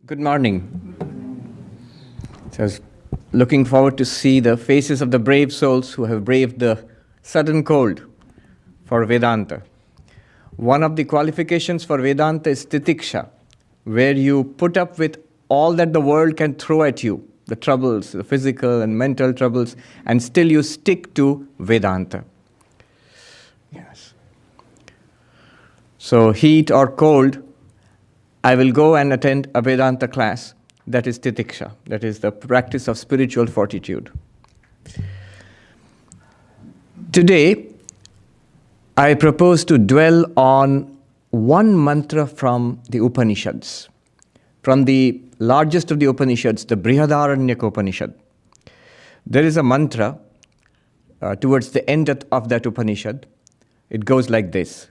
Good morning. So I was looking forward to see the faces of the brave souls who have braved the sudden cold for Vedanta. One of the qualifications for Vedanta is titiksha, where you put up with all that the world can throw at you, the troubles, the physical and mental troubles, and still you stick to Vedanta. Yes. So heat or cold, I will go and attend a Vedanta class. That is titiksha. That is the practice of spiritual fortitude. Today, I propose to dwell on one mantra from the Upanishads, from the largest of the Upanishads, the Brihadaranyaka Upanishad. There is a mantra towards the end of that Upanishad. It goes like this.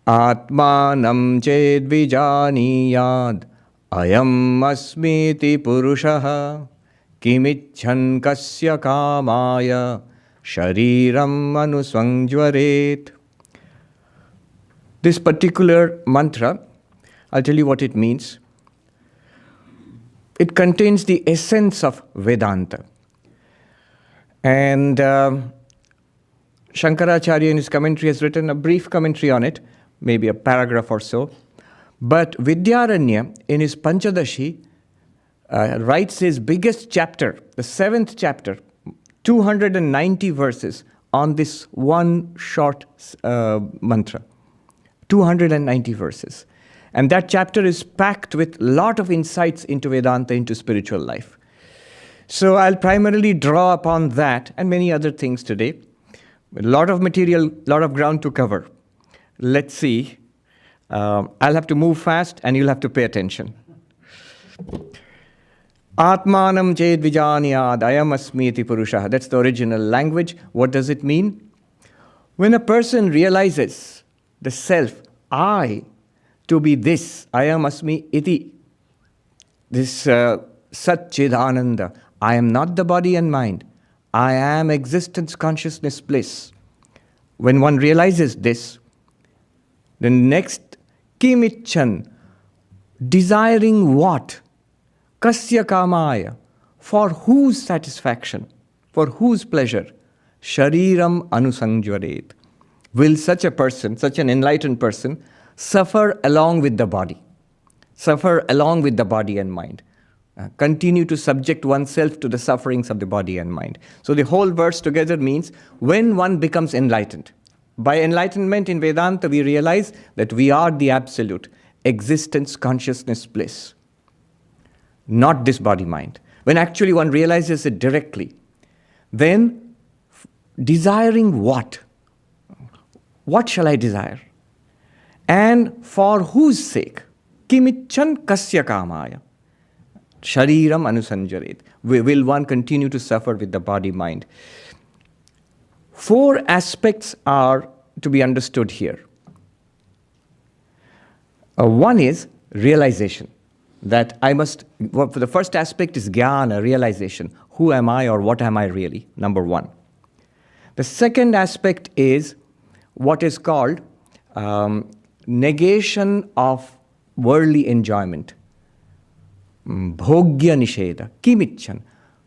Atmanam ched vijaniyad ayam asmiti purushaha kimicchan kasya kamaya shariram anusangvaret. This particular mantra, I'll tell you what it means. It contains the essence of Vedanta. And Shankaracharya in his commentary has written a brief commentary on it, maybe a paragraph or so. But Vidyaranya in his Panchadashi writes his biggest chapter, the 7th chapter, 290 verses on this one short mantra. 290 verses. And that chapter is packed with a lot of insights into Vedanta, into spiritual life. So I'll primarily draw upon that and many other things today. A lot of material, a lot of ground to cover. Let's see. I'll have to move fast and you'll have to pay attention. Atmanam ched vijaniyad ayam asmiti purushaha. That's the original language. What does it mean? When a person realizes the self, I, to be this, ayam asmi iti, this Satchidananda, I am not the body and mind. I am existence, consciousness, bliss. When one realizes this, the next, kimicchan, desiring what? Kasya kamaya, for whose satisfaction, for whose pleasure? Shariram anusangvaret. Will such a person, such an enlightened person, suffer along with the body? Suffer along with the body and mind. Continue to subject oneself to the sufferings of the body and mind. So the whole verse together means when one becomes enlightened. By enlightenment in Vedanta, we realize that we are the absolute, existence, consciousness, bliss. Not this body-mind. When actually one realizes it directly, then desiring what? What shall I desire? And for whose sake? Kimicchan kasya kamaya. Shariram anusanjaret. Will one continue to suffer with the body-mind? 4 aspects are to be understood here. One is realization. That I must, well, the first aspect is jnana, realization. Who am I or what am I really? Number 1. The second aspect is what is called negation of worldly enjoyment. Bhogya nisheda, kimicchan.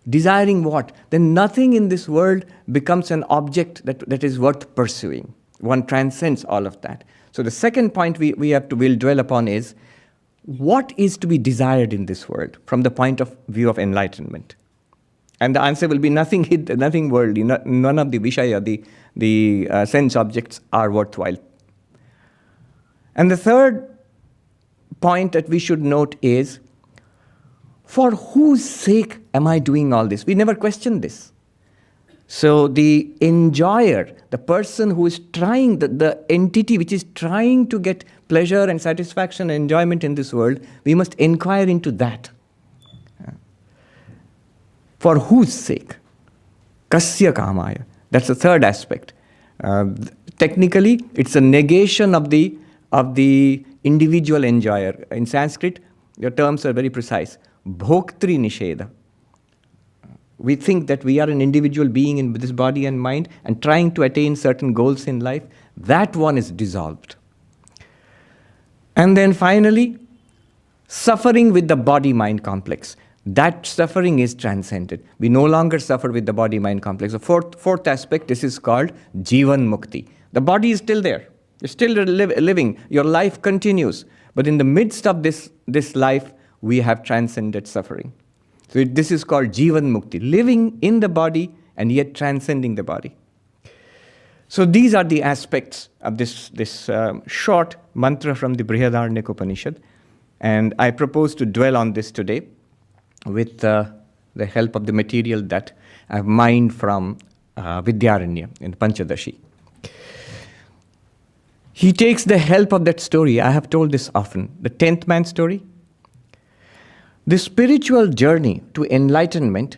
Desiring what? Then nothing in this world becomes an object that is worth pursuing. One transcends all of that. So the second point we'll dwell upon is what is to be desired in this world from the point of view of enlightenment. And the answer will be nothing hidden, nothing worldly, none of the vishaya, the sense objects are worthwhile. And the third point that we should note is, for whose sake am I doing all this? We never question this. So the enjoyer, the person who is trying, the entity which is trying to get pleasure and satisfaction and enjoyment in this world, we must inquire into that. For whose sake? Kasya kamaya. That's the third aspect. Technically, it's a negation of the individual enjoyer. In Sanskrit, your terms are very precise. Bhoktri nisheda. We think that we are an individual being in this body and mind and trying to attain certain goals in life. That one is dissolved. And then finally, suffering with the body-mind complex. That suffering is transcended. We no longer suffer with the body-mind complex. The fourth aspect, this is called Jivan Mukti. The body is still there. You're still living. Your life continues. But in the midst of this life, we have transcended suffering. So this is called Jivan Mukti, living in the body and yet transcending the body. So these are the aspects of this short mantra from the Brihadaranyaka Upanishad. And I propose to dwell on this today with the help of the material that I've mined from Vidyaranya in Panchadashi. He takes the help of that story. I have told this often. The 10th man story. The spiritual journey to enlightenment,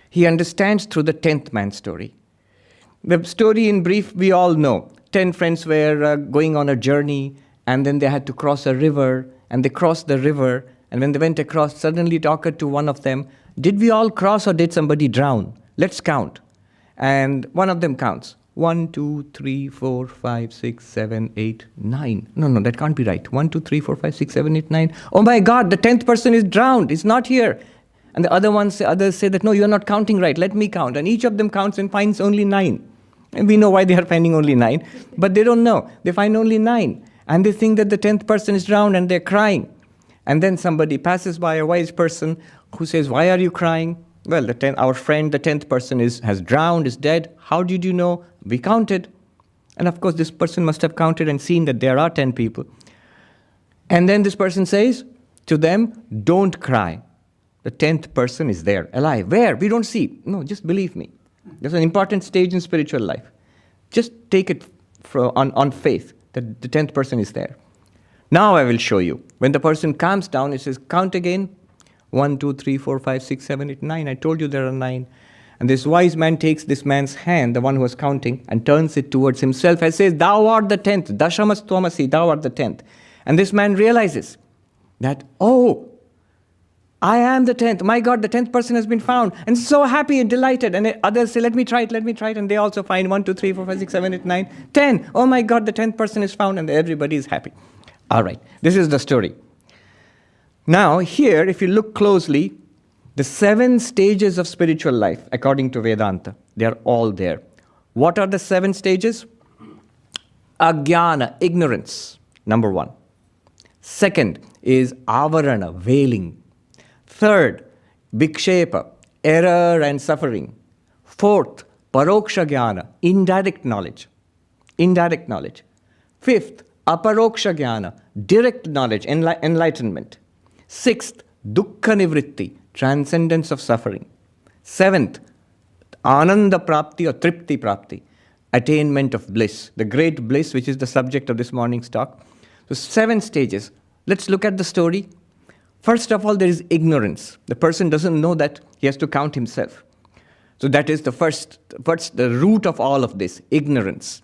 he understands through the 10th man story. The story in brief, we all know. 10 friends were going on a journey, and then they had to cross a river, and they crossed the river, and when they went across, suddenly it occurred to one of them, did we all cross or did somebody drown? Let's count. And one of them counts. 1, 2, 3, 4, 5, 6, 7, 8, 9. No, that can't be right. 1, 2, 3, 4, 5, 6, 7, 8, 9. Oh my God, the 10th person is drowned. It's not here. And the others say that, no, you're not counting right. Let me count. And each of them counts and finds only 9. And we know why they are finding only 9. But they don't know. They find only 9. And they think that the 10th person is drowned and they're crying. And then somebody passes by, a wise person, who says, why are you crying? Well, our friend, the 10th person has drowned, is dead. How did you know? We counted. And of course, this person must have counted and seen that there are 10 people. And then this person says to them, don't cry. The 10th person is there, alive. Where? We don't see. No, just believe me. There's an important stage in spiritual life. Just take it on faith that the 10th person is there. Now I will show you. When the person calms down, it says, count again. 1, 2, 3, 4, 5, 6, 7, 8, 9. I told you there are 9. And this wise man takes this man's hand, the one who was counting, and turns it towards himself and says, thou art the 10th. Dashamas Tvamasi, thou art the 10th. And this man realizes that, oh, I am the 10th. My God, the 10th person has been found. And so happy and delighted. And others say, let me try it. And they also find 1, 2, 3, 4, 5, 6, 7, 8, 9, 10. Oh my God, the 10th person is found and everybody is happy. All right, this is the story. Now here, if you look closely, the 7 stages of spiritual life, according to Vedanta, they are all there. What are the 7 stages? Ajnana, ignorance, number 1. Second is avarana, veiling. Third, vikshepa, error and suffering. Fourth, paroksha jnana, indirect knowledge. Fifth, aparoksha jnana, direct knowledge, enlightenment. Sixth, dukkha nivritti, transcendence of suffering. Seventh, ananda prapti or tripti prapti, attainment of bliss, the great bliss which is the subject of this morning's talk. So 7 stages. Let's look at the story. First of all, there is ignorance. The person doesn't know that he has to count himself. So that is the root of all of this, ignorance.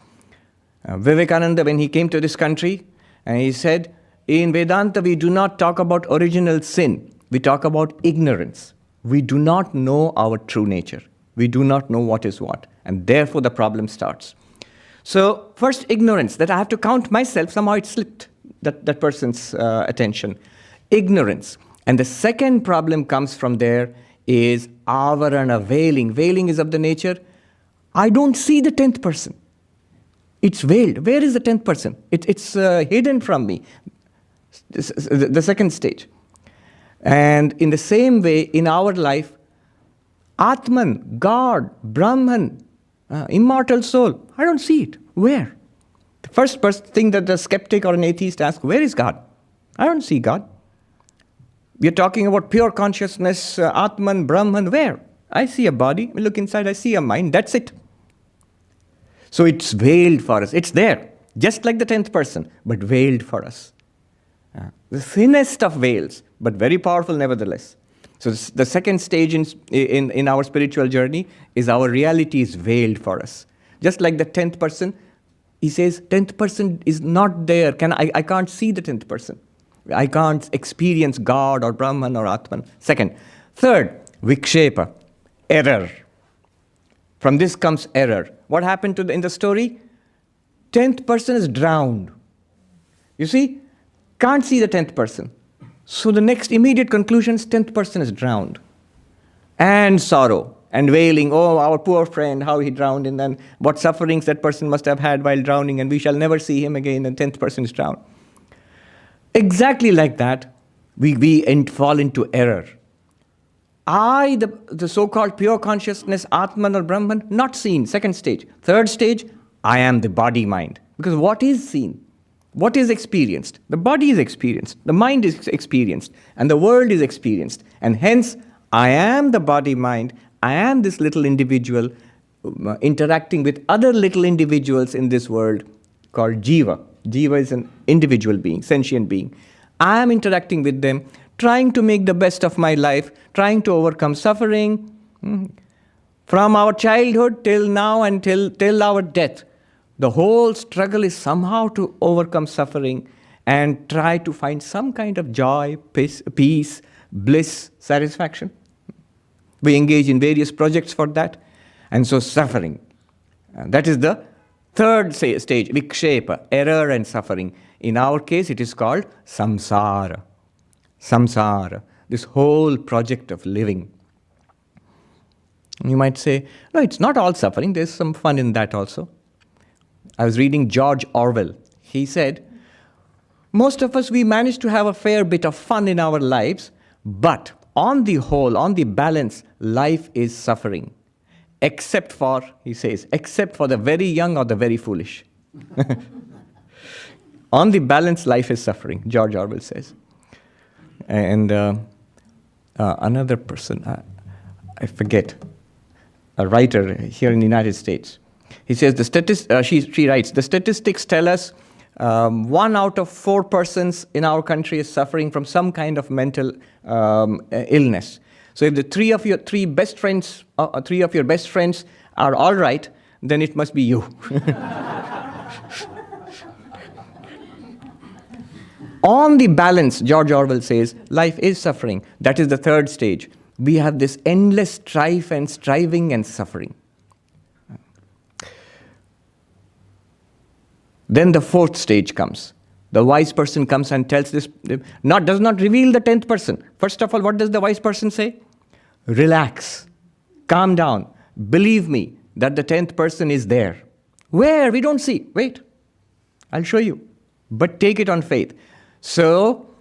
Vivekananda, when he came to this country, and he said, in Vedanta, we do not talk about original sin. We talk about ignorance. We do not know our true nature. We do not know what is what. And therefore, the problem starts. So, first, ignorance, that I have to count myself. Somehow it slipped that person's attention. Ignorance. And the second problem comes from there is avarana, veiling. Veiling is of the nature, I don't see the 10th person. It's veiled. Where is the 10th person? It's hidden from me. The second stage. And in the same way, in our life, Atman, God, Brahman, immortal soul, I don't see it. Where? The first thing that the skeptic or an atheist asks, where is God? I don't see God. We are talking about pure consciousness, Atman, Brahman, where? I see a body, I look inside, I see a mind, that's it. So it's veiled for us. It's there, just like the 10th person, but veiled for us. The thinnest of veils, but very powerful nevertheless. So the second stage in our spiritual journey is our reality is veiled for us. Just like the 10th person, he says, 10th person is not there. I can't see the 10th person. I can't experience God or Brahman or Atman. Second. Third, vikshepa, error. From this comes error. What happened in the story? 10th person is drowned. You see? Can't see the 10th person. So the next immediate conclusion is 10th person is drowned. And sorrow and wailing, oh, our poor friend, how he drowned, and then what sufferings that person must have had while drowning, and we shall never see him again, and 10th person is drowned. Exactly like that, we fall into error. I, the so-called pure consciousness, Atman or Brahman, not seen, second stage. Third stage, I am the body-mind. Because what is seen? What is experienced? The body is experienced, the mind is experienced, and the world is experienced. And hence, I am the body-mind, I am this little individual interacting with other little individuals in this world called Jiva. Jiva is an individual being, sentient being. I am interacting with them, trying to make the best of my life, trying to overcome suffering. From our childhood till now and till our death, the whole struggle is somehow to overcome suffering and try to find some kind of joy, peace, bliss, satisfaction. We engage in various projects for that. And so suffering. That is the third stage, vikshepa, error and suffering. In our case, it is called samsara. Samsara, this whole project of living. You might say, no, it's not all suffering. There's some fun in that also. I was reading George Orwell. He said, most of us, we manage to have a fair bit of fun in our lives, but on the whole, on the balance, life is suffering. Except for, he says, except for the very young or the very foolish. On the balance, life is suffering, George Orwell says. And another person, I forget, a writer here in the United States. He says, she writes, the statistics tell us 1 out of 4 persons in our country is suffering from some kind of mental illness. So if the three of your best friends are all right, then it must be you. On the balance, George Orwell says, life is suffering. That is the third stage. We have this endless strife and striving and suffering. Then the fourth stage comes. The wise person comes and tells this, does not reveal the 10th person. First of all, what does the wise person say? Relax, calm down, believe me that the 10th person is there. Where? We don't see. Wait, I'll show you. But take it on faith. So,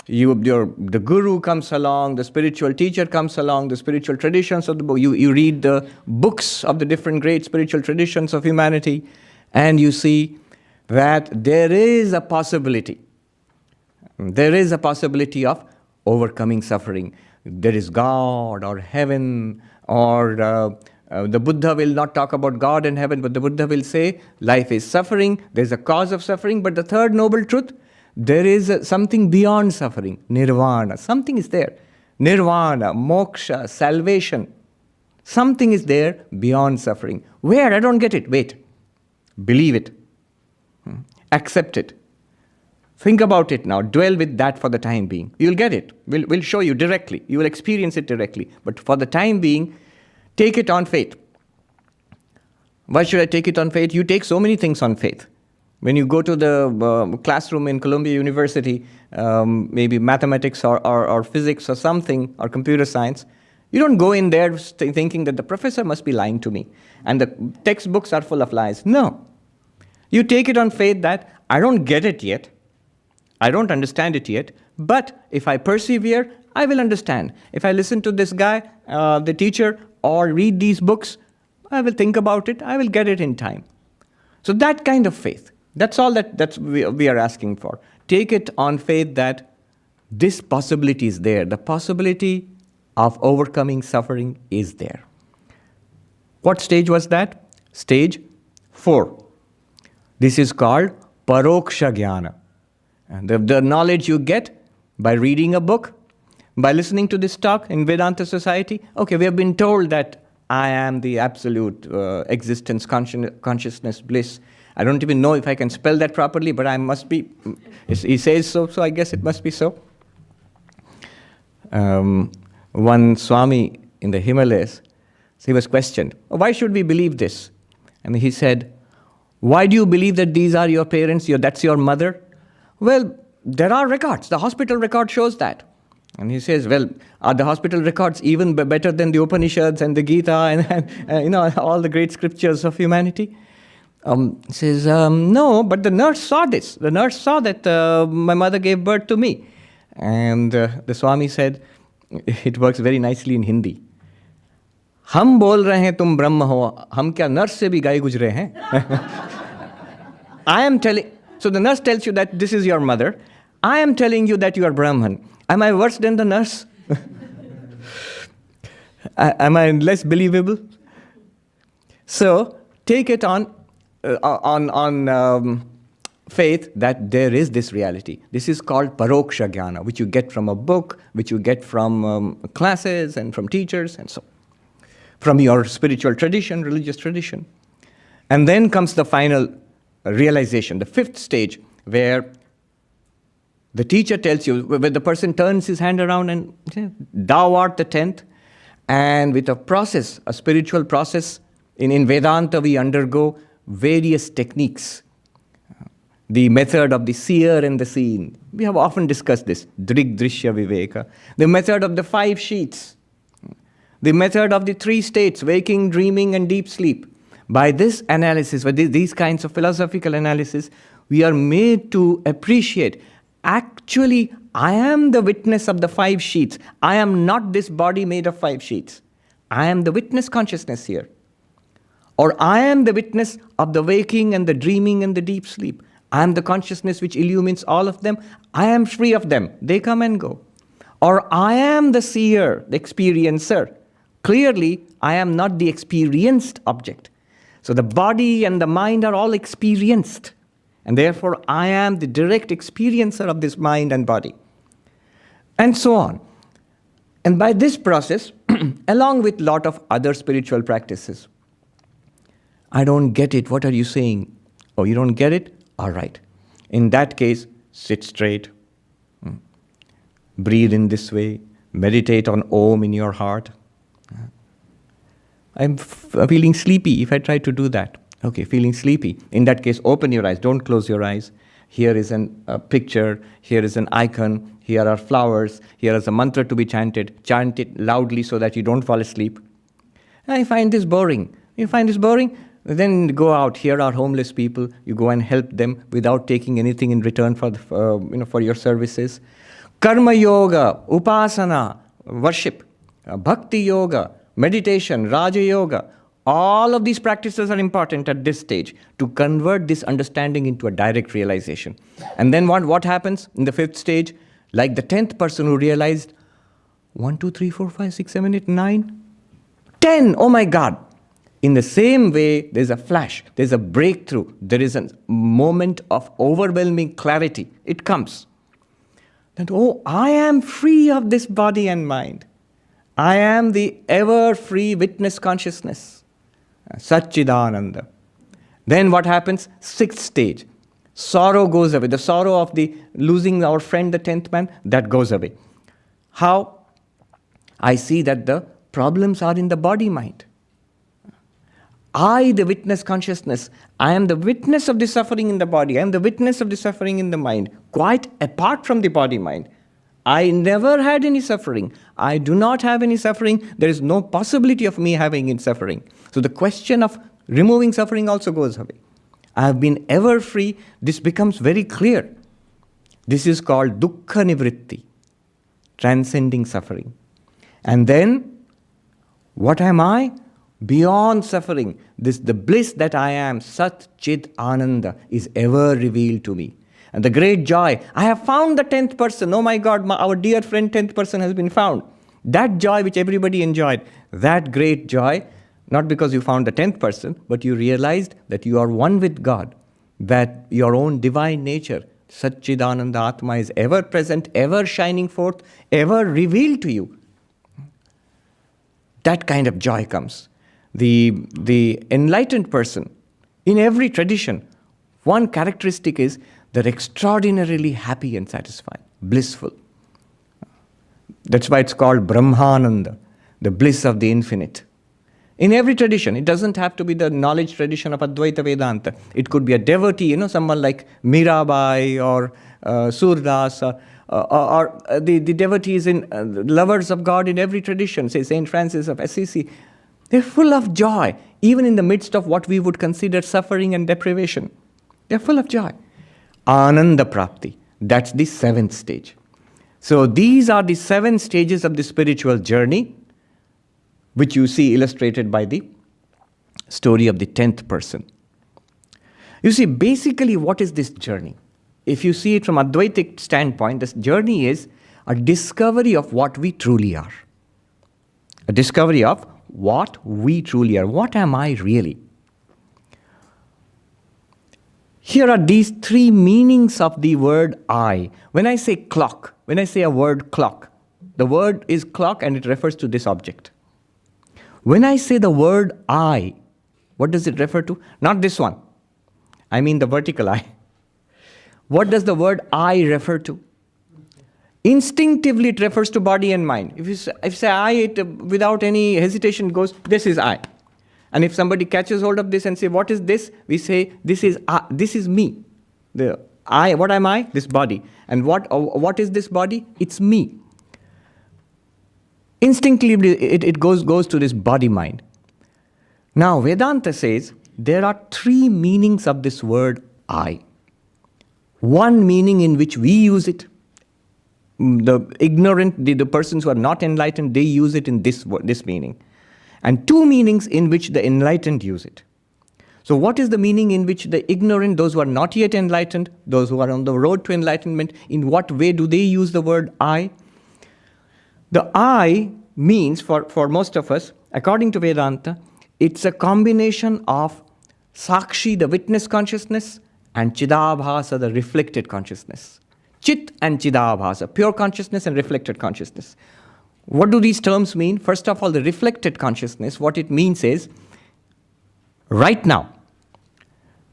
the guru comes along, the spiritual teacher comes along, the spiritual traditions of the book. You read the books of the different great spiritual traditions of humanity, and you see that there is a possibility. There is a possibility of overcoming suffering. There is God or heaven, or the Buddha will not talk about God and heaven, but the Buddha will say life is suffering, there's a cause of suffering, but the third noble truth, there is something beyond suffering, nirvana, something is there. Nirvana, moksha, salvation, something is there beyond suffering. Where? I don't get it. Wait, believe it, accept it. Think about it now. Dwell with that for the time being. You'll get it. We'll show you directly. You will experience it directly. But for the time being, take it on faith. Why should I take it on faith? You take so many things on faith. When you go to the classroom in Columbia University, maybe mathematics or physics or something, or computer science, you don't go in there thinking that the professor must be lying to me and the textbooks are full of lies. No. You take it on faith that I don't get it yet. I don't understand it yet, but if I persevere, I will understand. If I listen to this guy, the teacher, or read these books, I will think about it, I will get it in time. So that kind of faith, that's all that we are asking for. Take it on faith that this possibility is there. The possibility of overcoming suffering is there. What stage was that? Stage 4. This is called paroksha jnana. And the knowledge you get by reading a book, by listening to this talk in Vedanta Society. Okay, we have been told that I am the absolute existence, consciousness, bliss. I don't even know if I can spell that properly, but I must be. He says so, so I guess it must be so. One Swami in the Himalayas, he was questioned, why should we believe this? And he said, why do you believe that these are your parents, that's your mother? Well, there are records. The hospital record shows that. And he says, well, are the hospital records even better than the Upanishads and the Gita and all the great scriptures of humanity? He says, no, but the nurse saw this. The nurse saw that my mother gave birth to me. And the Swami said, it works very nicely in Hindi. हम बोल रहे हैं तुम ब्रह्म हो, हम क्या nurse से भी गए गुजरे हैं? I am telling, so the nurse tells you that this is your mother. I am telling you that you are Brahman. Am I worse than the nurse? Am I less believable? So take it on faith that there is this reality. This is called paroksha jnana, which you get from a book, which you get from classes and from teachers and so on. From your spiritual tradition, religious tradition. And then comes the final realization, the fifth stage, where the teacher tells you, when the person turns his hand around and thou art the 10th, and with a process, a spiritual process, in Vedanta we undergo various techniques. The method of the seer and the seen. We have often discussed this, Drig Drishya Viveka. The method of the 5 sheets. The method of the 3 states, waking, dreaming, and deep sleep. By this analysis, by these kinds of philosophical analysis, we are made to appreciate, actually, I am the witness of the 5 sheets. I am not this body made of 5 sheets. I am the witness consciousness here. Or I am the witness of the waking and the dreaming and the deep sleep. I am the consciousness which illumines all of them. I am free of them. They come and go. Or I am the seer, the experiencer. Clearly, I am not the experienced object. So the body and the mind are all experienced. And therefore, I am the direct experiencer of this mind and body. And so on. And by this process, along with a lot of other spiritual practices, I don't get it. What are you saying? Oh, you don't get it? All right. In that case, sit straight. Breathe in this way. Meditate on Om in your heart. I'm feeling sleepy if I try to do that. Okay, feeling sleepy. In that case, open your eyes. Don't close your eyes. Here is a picture. Here is an icon. Here are flowers. Here is a mantra to be chanted. Chant it loudly so that you don't fall asleep. I find this boring. You find this boring? Then go out. Here are homeless people. You go and help them without taking anything in return for for your services. Karma yoga, upasana, worship, bhakti yoga, meditation, Raja Yoga, all of these practices are important at this stage to convert this understanding into a direct realization. And then what happens in the 5th stage? Like the 10th person who realized 1, 2, 3, 4, 5, 6, 7, 8, 9, 10, oh my God. In the same way, there's a flash, there's a breakthrough, there is a moment of overwhelming clarity. It comes. That, oh, I am free of this body and mind. I am the ever-free witness consciousness, Satchidananda. Then what happens? 6th stage. Sorrow goes away. The sorrow of the losing our friend, the 10th man, that goes away. How? I see that the problems are in the body-mind. I, the witness consciousness, I am the witness of the suffering in the body. I am the witness of the suffering in the mind, quite apart from the body-mind. I never had any suffering. I do not have any suffering. There is no possibility of me having any suffering. So the question of removing suffering also goes away. I have been ever free. This becomes very clear. This is called dukkha nivritti, transcending suffering. And then, what am I? Beyond suffering, the bliss that I am, Sat Chit Ananda, is ever revealed to me. And the great joy, I have found the 10th person. Oh my God, our dear friend 10th person has been found. That joy which everybody enjoyed, that great joy, not because you found the 10th person, but you realized that you are one with God, that your own divine nature, Satchidananda Atma, is ever present, ever shining forth, ever revealed to you. That kind of joy comes. The enlightened person, in every tradition, one characteristic is they're extraordinarily happy and satisfied, blissful. That's why it's called Brahmananda, the bliss of the infinite. In every tradition, it doesn't have to be the knowledge tradition of Advaita Vedanta. It could be a devotee, someone like Mirabai or Surdas, or the devotees in lovers of God in every tradition, say Saint Francis of Assisi, they're full of joy, even in the midst of what we would consider suffering and deprivation. They're full of joy. Ananda Prapti, that's the 7th stage. So these are the 7 stages of the spiritual journey, which you see illustrated by the story of the 10th person. You see, basically, what is this journey? If you see it from Advaitic standpoint, this journey is a discovery of what we truly are. A discovery of what we truly are. What am I really? Here are these 3 meanings of the word I. When I say clock, when I say a word clock, the word is clock and it refers to this object. When I say the word I, what does it refer to? Not this one. I mean the vertical I. What does the word I refer to? Instinctively, it refers to body and mind. If you say I, it without any hesitation goes, this is I. And if somebody catches hold of this and say, what is this? We say, this is me. The I, what am I? This body. And what is this body? It's me. Instinctively, it goes to this body-mind. Now, Vedanta says there are 3 meanings of this word I. One meaning in which we use it. The ignorant, the persons who are not enlightened, they use it in this meaning. And 2 meanings in which the enlightened use it. So what is the meaning in which the ignorant, those who are not yet enlightened, those who are on the road to enlightenment, in what way do they use the word I? The I means, for most of us, according to Vedanta, it's a combination of Sakshi, the witness consciousness, and Chidabhasa, the reflected consciousness. Chit and Chidabhasa, pure consciousness and reflected consciousness. What do these terms mean? First of all, the reflected consciousness, what it means is, right now,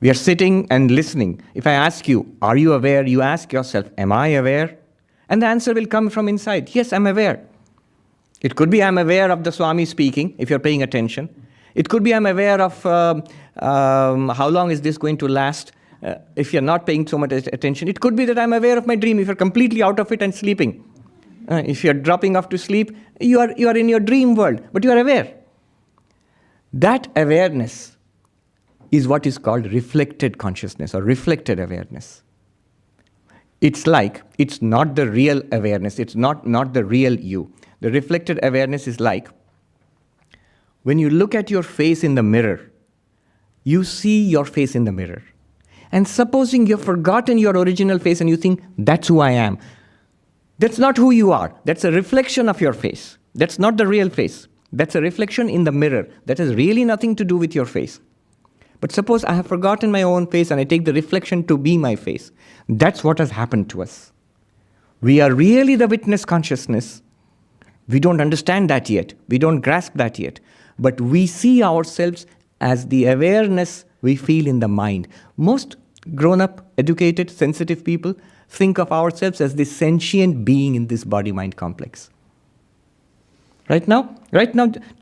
we are sitting and listening. If I ask you, are you aware? You ask yourself, am I aware? And the answer will come from inside. Yes, I'm aware. It could be I'm aware of the Swami speaking, if you're paying attention. It could be I'm aware of how long is this going to last, if you're not paying so much attention. It could be that I'm aware of my dream, if you're completely out of it and sleeping. If you're dropping off to sleep, you are in your dream world, but you are aware. That awareness is what is called reflected consciousness or reflected awareness. It's like, it's not the real awareness, it's not the real you. The reflected awareness is like, when you look at your face in the mirror, you see your face in the mirror. And supposing you've forgotten your original face and you think, that's who I am. That's not who you are. That's a reflection of your face. That's not the real face. That's a reflection in the mirror. That has really nothing to do with your face. But suppose I have forgotten my own face and I take the reflection to be my face. That's what has happened to us. We are really the witness consciousness. We don't understand that yet. We don't grasp that yet. But we see ourselves as the awareness we feel in the mind. Most grown-up, educated, sensitive people think of ourselves as this sentient being in this body-mind complex. Right now,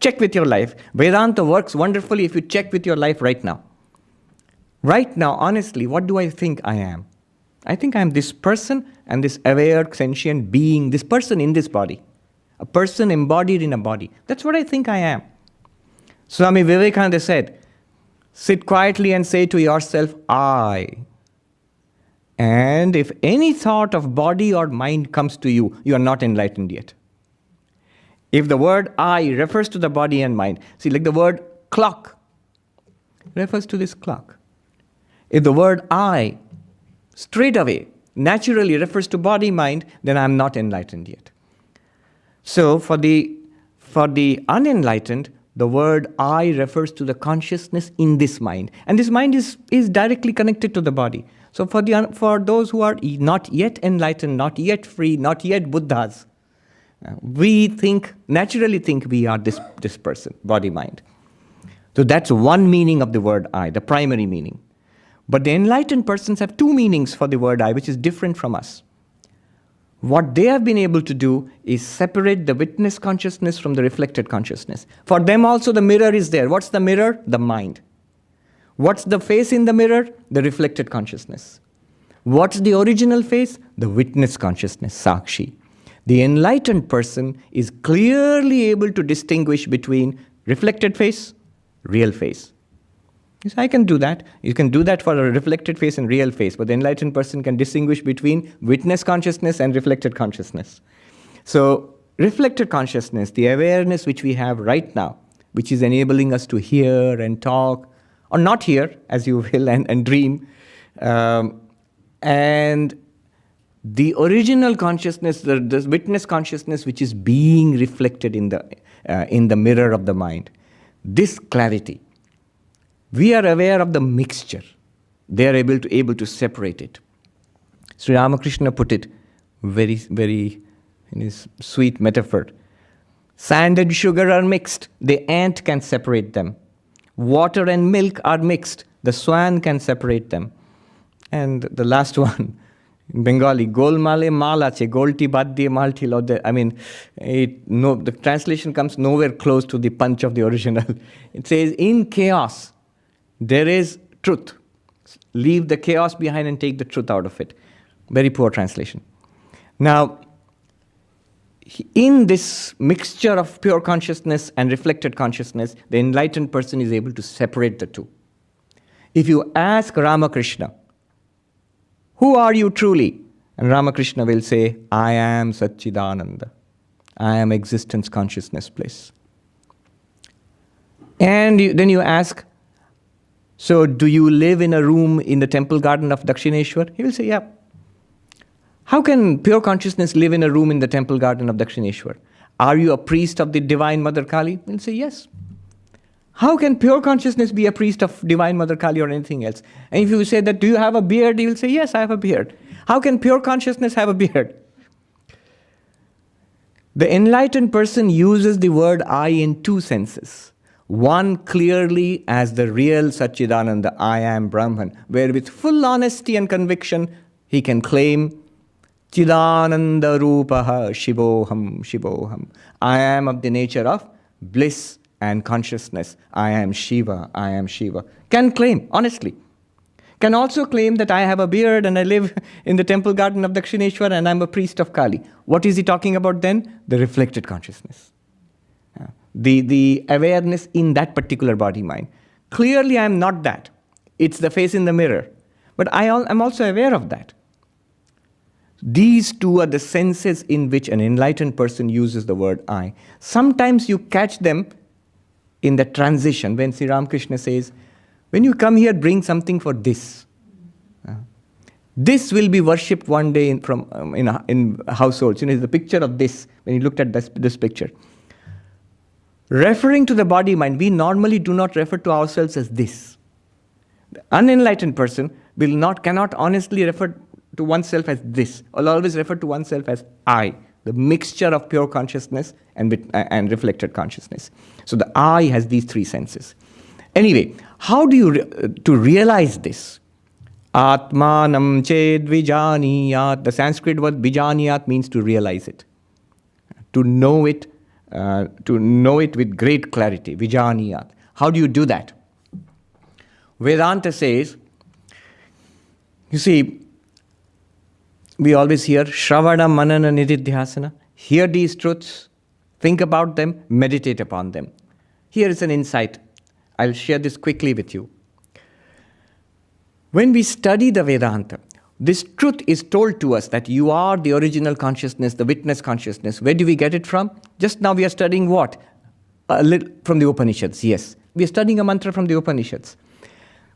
check with your life. Vedanta works wonderfully if you check with your life right now. Right now, honestly, what do I think I am? I think I am this person and this aware, sentient being, this person in this body. A person embodied in a body. That's what I think I am. Swami Vivekananda said, sit quietly and say to yourself, I. And if any thought of body or mind comes to you, you are not enlightened yet. If the word I refers to the body and mind, see, like the word clock refers to this clock. If the word I straight away, naturally refers to body, mind, then I am not enlightened yet. So for the unenlightened, the word I refers to the consciousness in this mind. And this mind is directly connected to the body. So for those who are not yet enlightened, not yet free, not yet Buddhas, we naturally think we are this person, body, mind. So that's one meaning of the word I, the primary meaning. But the enlightened persons have 2 meanings for the word I, which is different from us. What they have been able to do is separate the witness consciousness from the reflected consciousness. For them also the mirror is there. What's the mirror? The mind. What's the face in the mirror? The reflected consciousness. What's the original face? The witness consciousness, Sakshi. The enlightened person is clearly able to distinguish between reflected face, real face. Yes, I can do that. You can do that for a reflected face and real face, but the enlightened person can distinguish between witness consciousness and reflected consciousness. So, reflected consciousness, the awareness which we have right now, which is enabling us to hear and talk, or not hear, as you will, and dream, and the original consciousness, the witness consciousness, which is being reflected in the mirror of the mind. This clarity, we are aware of the mixture. They are able to separate it. Sri Ramakrishna put it very, very in his sweet metaphor. Sand and sugar are mixed. The ant can separate them. Water and milk are mixed. The swan can separate them. And the last one, in Bengali, golmale malache, golti badye malti lode. I mean, the translation comes nowhere close to the punch of the original. It says, in chaos, there is truth. Leave the chaos behind and take the truth out of it. Very poor translation. Now, in this mixture of pure consciousness and reflected consciousness, the enlightened person is able to separate the two. If you ask Ramakrishna, who are you truly? And Ramakrishna will say, I am Satchidananda. I am existence, consciousness, bliss. And then you ask, so do you live in a room in the temple garden of Dakshineshwar? He will say, yeah. How can pure consciousness live in a room in the temple garden of Dakshineshwar? Are you a priest of the Divine Mother Kali? He will say, yes. How can pure consciousness be a priest of Divine Mother Kali or anything else? And if you say that, do you have a beard? He will say, yes, I have a beard. How can pure consciousness have a beard? The enlightened person uses the word I in two senses. One clearly as the real Satchidananda, I am Brahman, where with full honesty and conviction, he can claim, Chidananda Rupaha Shivoham Shivoham. I am of the nature of bliss and consciousness. I am Shiva, I am Shiva. Can claim, honestly. Can also claim that I have a beard and I live in the temple garden of Dakshineshwar and I'm a priest of Kali. What is he talking about then? The reflected consciousness. The awareness in that particular body-mind. Clearly I am not that. It's the face in the mirror. But I'm also aware of that. These two are the senses in which an enlightened person uses the word I. Sometimes you catch them in the transition when Sri Ramakrishna says, when you come here, bring something for this. This will be worshipped one day in households. The picture of this, when you looked at this picture. Referring to the body-mind, we normally do not refer to ourselves as this. The unenlightened person cannot honestly refer to oneself as this, or always refer to oneself as I, the mixture of pure consciousness and reflected consciousness. So the I has these three senses. Anyway, how do you to realize this? Atmanam ched vijaniyat. The Sanskrit word vijaniyat means to realize it, to know it with great clarity. Vijaniyat. How do you do that? Vedanta says, you see, we always hear Shravana, Manana, Nididhyasana. Hear these truths, think about them, meditate upon them. Here is an insight. I'll share this quickly with you. When we study the Vedanta, this truth is told to us that you are the original consciousness, the witness consciousness. Where do we get it from? Just now we are studying what? A little from the Upanishads, yes. We are studying a mantra from the Upanishads.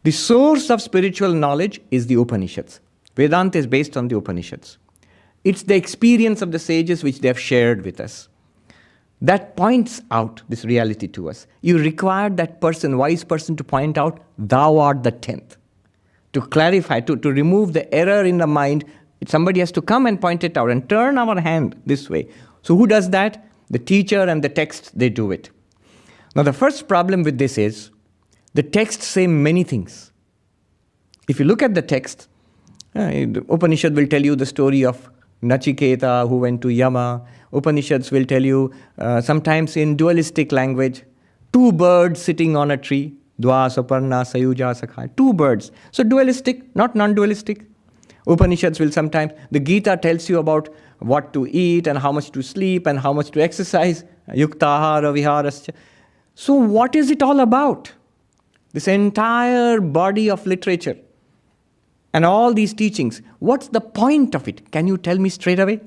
The source of spiritual knowledge is the Upanishads. Vedanta is based on the Upanishads. It's the experience of the sages which they have shared with us. That points out this reality to us. You require that person, wise person, to point out, thou art the 10th. To clarify, to remove the error in the mind, somebody has to come and point it out and turn our hand this way. So who does that? The teacher and the text, they do it. Now the first problem with this is, the texts say many things. If you look at the text, the Upanishad will tell you the story of Nachiketa who went to Yama. Upanishads will tell you, sometimes in dualistic language, two birds sitting on a tree. Dva, Saparna, Sayuja, Sakha. Two birds. So dualistic, not non-dualistic. Upanishads will sometimes, the Gita tells you about what to eat and how much to sleep and how much to exercise. Yuktahara viharascha. So what is it all about? This entire body of literature and all these teachings, what's the point of it? Can you tell me straight away?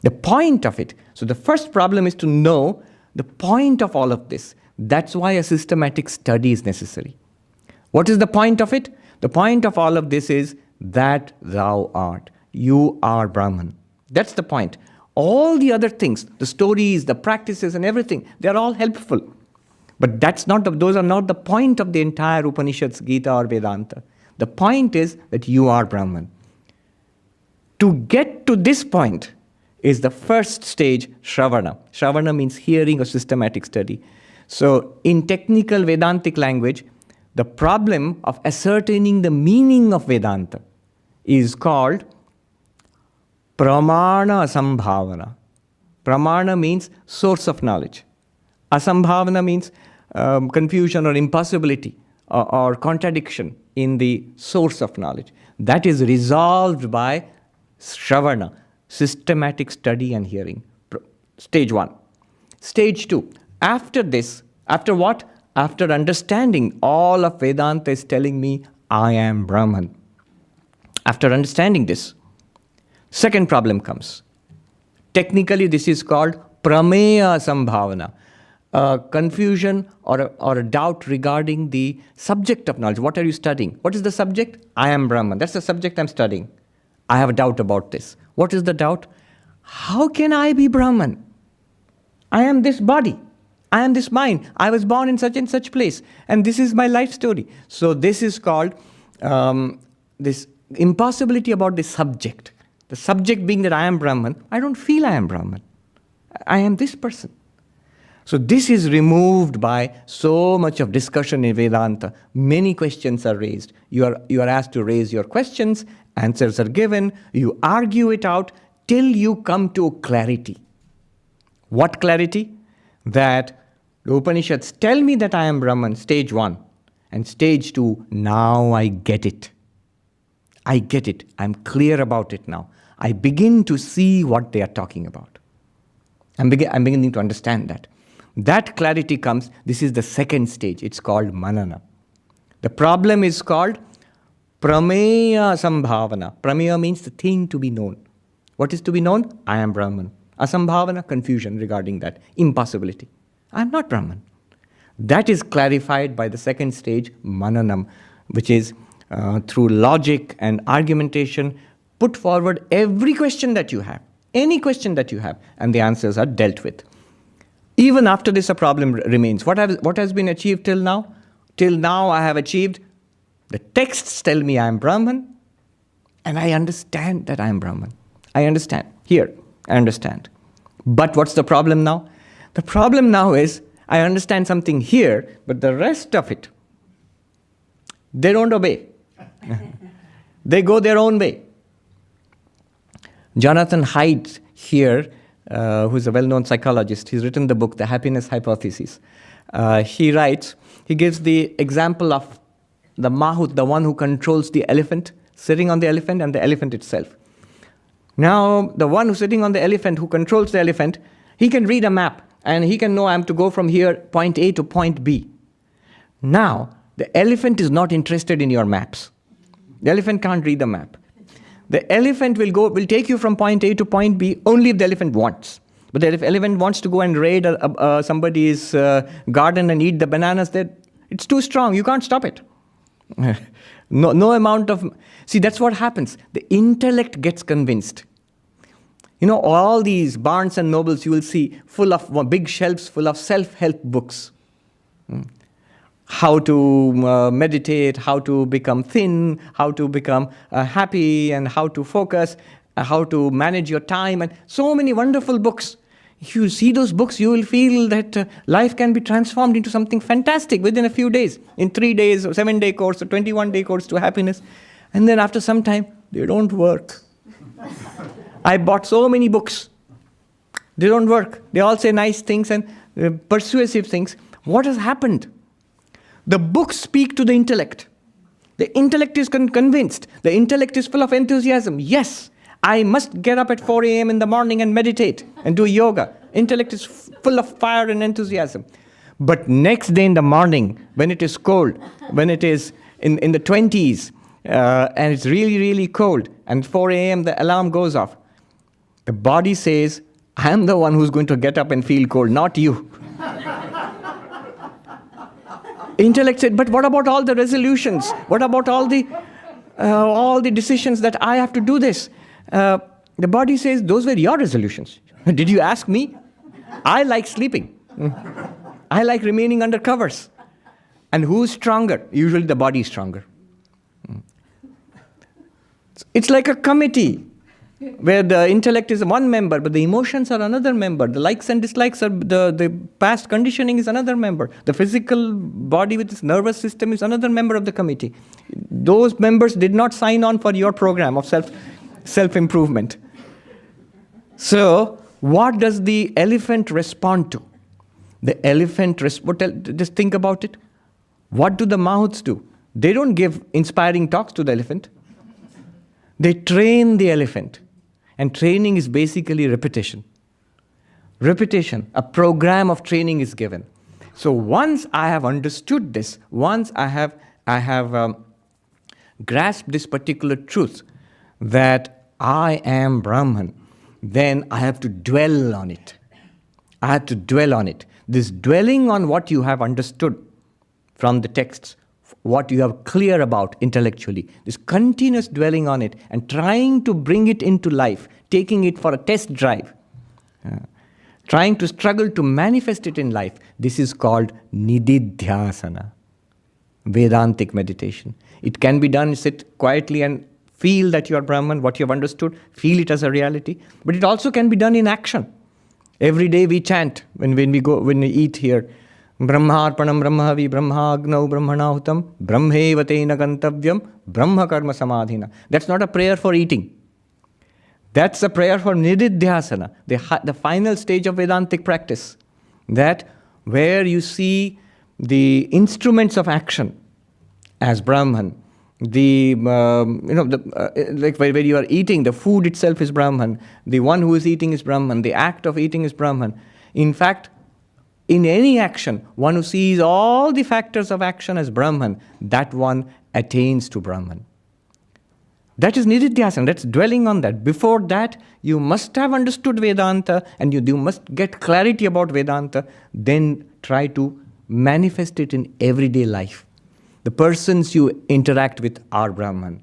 The point of it. So the first problem is to know the point of all of this. That's why a systematic study is necessary. What is the point of it? The point of all of this is that thou art. You are Brahman. That's the point. All the other things, the stories, the practices and everything, they're all helpful. But those are not the point of the entire Upanishads, Gita or Vedanta. The point is that you are Brahman. To get to this point is the first stage, Shravana. Shravana means hearing or systematic study. So in technical Vedantic language, the problem of ascertaining the meaning of Vedanta is called Pramana Asambhavana. Pramana means source of knowledge. Asambhavana means confusion or impossibility or contradiction in the source of knowledge. That is resolved by Shravana, systematic study and hearing. Stage 1. Stage 2. After this, after what? After understanding all of Vedanta is telling me I am Brahman. After understanding this, second problem comes. Technically, this is called Prameya Sambhavana. Confusion or a doubt regarding the subject of knowledge. What are you studying? What is the subject? I am Brahman. That's the subject I'm studying. I have a doubt about this. What is the doubt? How can I be Brahman? I am this body. I am this mind. I was born in such and such place. And this is my life story. So this is called this impossibility about the subject. The subject being that I am Brahman. I don't feel I am Brahman. I am this person. So this is removed by so much of discussion in Vedanta. Many questions are raised. You are asked to raise your questions. Answers are given. You argue it out till you come to clarity. What clarity? That the Upanishads tell me that I am Brahman, stage 1. And stage 2, now I get it. I get it. I'm clear about it now. I begin to see what they are talking about. I'm beginning to understand that. That clarity comes, this is the second stage. It's called Manana. The problem is called Prameya Sambhavana. Prameya means the thing to be known. What is to be known? I am Brahman. Asambhavana, confusion regarding that. Impossibility. I am not Brahman. That is clarified by the second stage, Mananam, which is through logic and argumentation, put forward every question that you have, any question that you have, and the answers are dealt with. Even after this, a problem remains. What has been achieved till now? Till now, I have achieved, the texts tell me I am Brahman, and I understand that I am Brahman. I understand. Here, I understand. But what's the problem now? The problem now is, I understand something here, but the rest of it, they don't obey. They go their own way. Jonathan Haidt here, who's a well-known psychologist, he's written the book, The Happiness Hypothesis. He writes, he gives the example of the Mahut, the one who controls the elephant, sitting on the elephant and the elephant itself. Now, the one who's sitting on the elephant, who controls the elephant, he can read a map and he can know I'm to go from here, point A to point B. Now, the elephant is not interested in your maps. The elephant can't read the map. The elephant will take you from point A to point B only if the elephant wants. But if the elephant wants to go and raid somebody's garden and eat the bananas, it's too strong. You can't stop it. No amount of... See, that's what happens. The intellect gets convinced. You know, all these Barnes and Nobles you will see full of big shelves full of self-help books. How to meditate, how to become thin, how to become happy, and how to focus, how to manage your time, and so many wonderful books. If you see those books, you will feel that life can be transformed into something fantastic within a few days, in 3 days, or 7-day course, or 21-day course to happiness. And then after some time, they don't work. I bought so many books. They don't work. They all say nice things and persuasive things. What has happened? The books speak to the intellect. The intellect is convinced. The intellect is full of enthusiasm. Yes, I must get up at 4 a.m. in the morning and meditate and do yoga. Intellect is full of fire and enthusiasm. But next day in the morning, when it is cold, when it is in the 20s, and it's really, really cold, and 4 a.m. the alarm goes off, the body says, I am the one who's going to get up and feel cold, not you. Intellect said, but what about all the resolutions? What about all the decisions that I have to do this? The body says, those were your resolutions. Did you ask me? I like sleeping. I like remaining under covers. And who's stronger? Usually the body is stronger. It's like a committee where the intellect is one member, but the emotions are another member. The likes and dislikes are the past conditioning is another member. The physical body with its nervous system is another member of the committee. Those members did not sign on for your program of self-improvement. So, what does the elephant respond to? The elephant, just think about it. What do the mouths do? They don't give inspiring talks to the elephant. They train the elephant. And training is basically repetition. Repetition, a program of training is given. So once I have understood this, once I have grasped this particular truth that I am Brahman, then I have to dwell on it. I have to dwell on it. This dwelling on what you have understood from the texts, what you have clear about intellectually, this continuous dwelling on it and trying to bring it into life, taking it for a test drive, trying to struggle to manifest it in life, this is called nididhyasana, Vedantic meditation. It can be done, sit quietly and feel that you are Brahman, what you have understood, feel it as a reality, but it also can be done in action. Every day we chant, when we eat here, Brahmarpanam Brahmavi Brahmagnau Brahmanahutam Brahmevatena Gantavyam Brahma Karma Samadhina. That's not a prayer for eating. That's a prayer for nididhyasana, the final stage of Vedantic practice. That where you see the instruments of action as Brahman, like where you are eating, the food itself is Brahman, the one who is eating is Brahman, the act of eating is Brahman. In fact, in any action, one who sees all the factors of action as Brahman, that one attains to Brahman. That is nididhyasana, that's dwelling on that. Before that, you must have understood Vedanta and you must get clarity about Vedanta, then try to manifest it in everyday life. The persons you interact with are Brahman.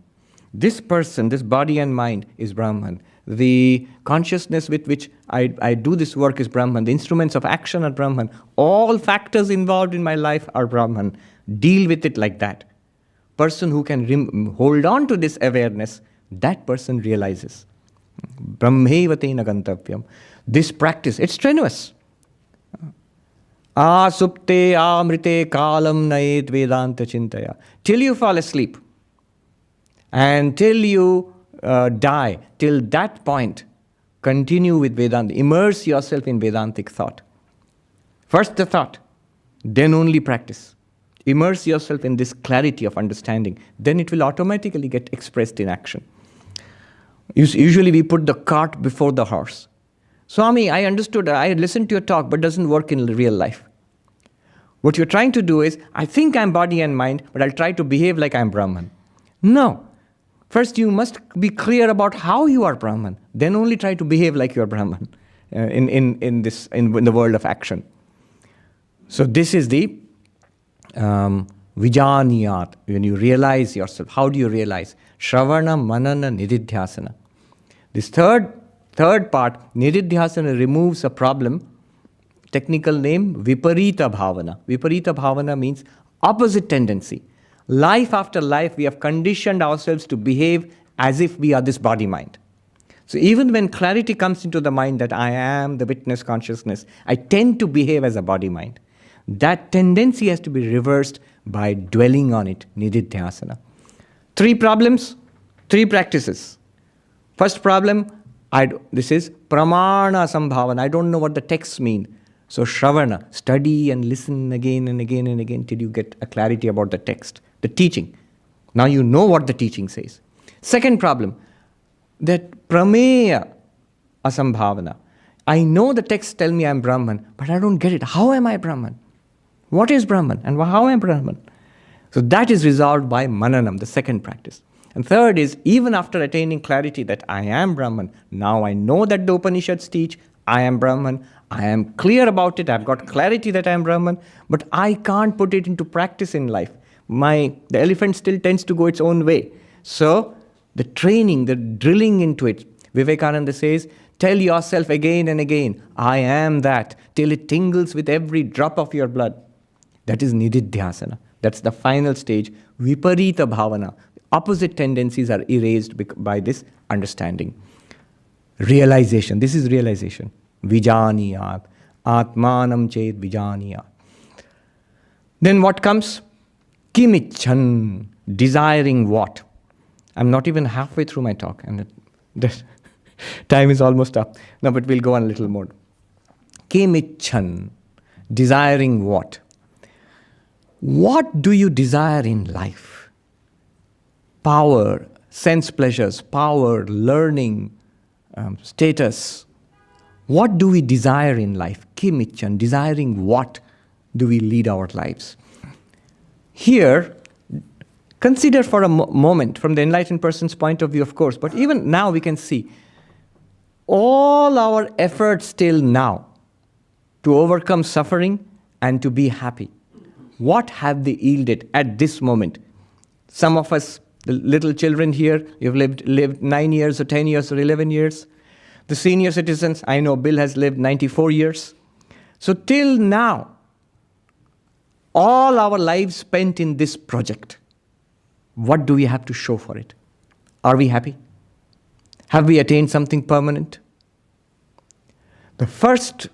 This person, this body and mind is Brahman. The consciousness with which I do this work is Brahman. The instruments of action are Brahman. All factors involved in my life are Brahman. Deal with it like that. Person who can hold on to this awareness, that person realizes. Brahmevatena gantavyam. This practice, it's strenuous. Asupte amrite kalam naet vedanta chintaya. Till you fall asleep and till you die, till that point, continue with Vedanta. Immerse yourself in Vedantic thought. First the thought, then only practice. Immerse yourself in this clarity of understanding. Then it will automatically get expressed in action. Usually we put the cart before the horse. Swami, I understood, I listened to your talk, but it doesn't work in real life. What you're trying to do is, I think I'm body and mind, but I'll try to behave like I'm Brahman. No. First, you must be clear about how you are Brahman. Then only try to behave like you are Brahman in the world of action. So this is the vijaniyat, when you realize yourself. How do you realize? Shravana, manana, nididhyasana. This third part, nididhyasana, removes a problem. Technical name, viparita bhavana. Viparita bhavana means opposite tendency. Life after life, we have conditioned ourselves to behave as if we are this body-mind. So even when clarity comes into the mind that I am the witness consciousness, I tend to behave as a body-mind. That tendency has to be reversed by dwelling on it, nididhyasana. 3 problems, 3 practices. First problem, this is pramana sambhavana. I don't know what the texts mean. So shravana, study and listen again and again and again till you get a clarity about the text, the teaching. Now you know what the teaching says. Second problem, that prameya asambhavana. I know the texts tell me I'm Brahman, but I don't get it. How am I Brahman? What is Brahman and how am I Brahman? So that is resolved by mananam, the second practice. And third is, even after attaining clarity that I am Brahman, now I know that the Upanishads teach, I am Brahman, I am clear about it, I've got clarity that I am Brahman, but I can't put it into practice in life. The elephant still tends to go its own way. So the training, the drilling into it, Vivekananda says, tell yourself again and again, I am that, till it tingles with every drop of your blood. That is nididhyasana. That's the final stage, viparita bhavana. Opposite tendencies are erased by this understanding. Realization. This is realization. Vijaniyat. Atmanam ched vijaniyat. Then what comes? Kimichan. Desiring what? I'm not even halfway through my talk, and the time is almost up. No, but we'll go on a little more. Kimichan. Desiring what? What do you desire in life? Power, sense pleasures, power, learning, status. What do we desire in life? Kimichan, desiring what do we lead our lives? Here, consider for a moment, from the enlightened person's point of view, of course, but even now we can see all our efforts till now to overcome suffering and to be happy. What have they yielded at this moment? Some of us, the little children here, you've lived 9 years or 10 years or 11 years. The senior citizens, I know Bill has lived 94 years. So till now, all our lives spent in this project, what do we have to show for it? Are we happy? Have we attained something permanent? The first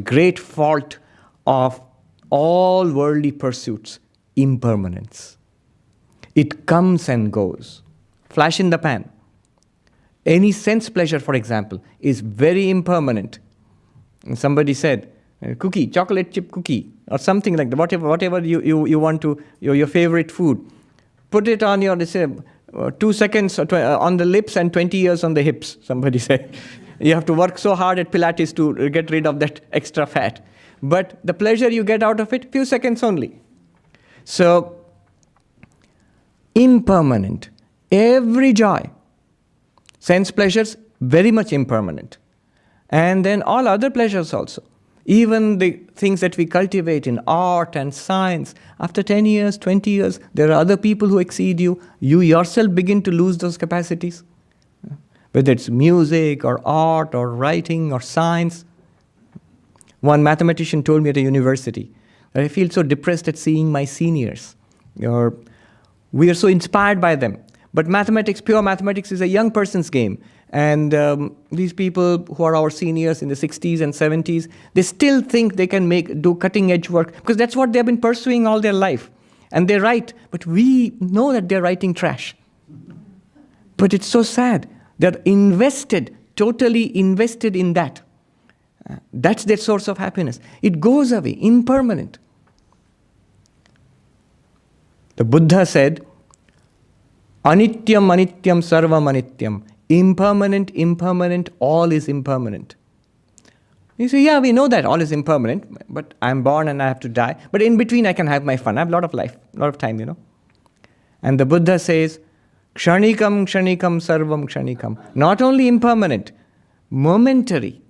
great fault of all worldly pursuits, impermanence. It comes and goes. Flash in the pan. Any sense pleasure, for example, is very impermanent. And somebody said, cookie, chocolate chip cookie, or something like that, whatever you want to, your favorite food. Put it on your, 2 seconds on the lips and 20 years on the hips, somebody said. You have to work so hard at Pilates to get rid of that extra fat. But the pleasure you get out of it, few seconds only. So, impermanent. Every joy. Sense pleasures, very much impermanent. And then all other pleasures also. Even the things that we cultivate in art and science, after 10 years, 20 years, there are other people who exceed you. You yourself begin to lose those capacities. Whether it's music or art or writing or science. One mathematician told me at a university that I feel so depressed at seeing my seniors. We are so inspired by them. But mathematics, pure mathematics, is a young person's game. And these people who are our seniors in the 60s and 70s, they still think they can do cutting-edge work because that's what they've been pursuing all their life. And they write, but we know that they're writing trash. But it's so sad. They're invested, totally invested in that. That's their source of happiness. It goes away, impermanent. The Buddha said, Anityam, anityam, sarvam anityam. Impermanent, impermanent, all is impermanent. You say, yeah, we know that all is impermanent, but I'm born and I have to die. But in between I can have my fun. I have a lot of life, a lot of time, And the Buddha says, kshanikam, kshanikam, sarvam kshanikam. Not only impermanent, momentary.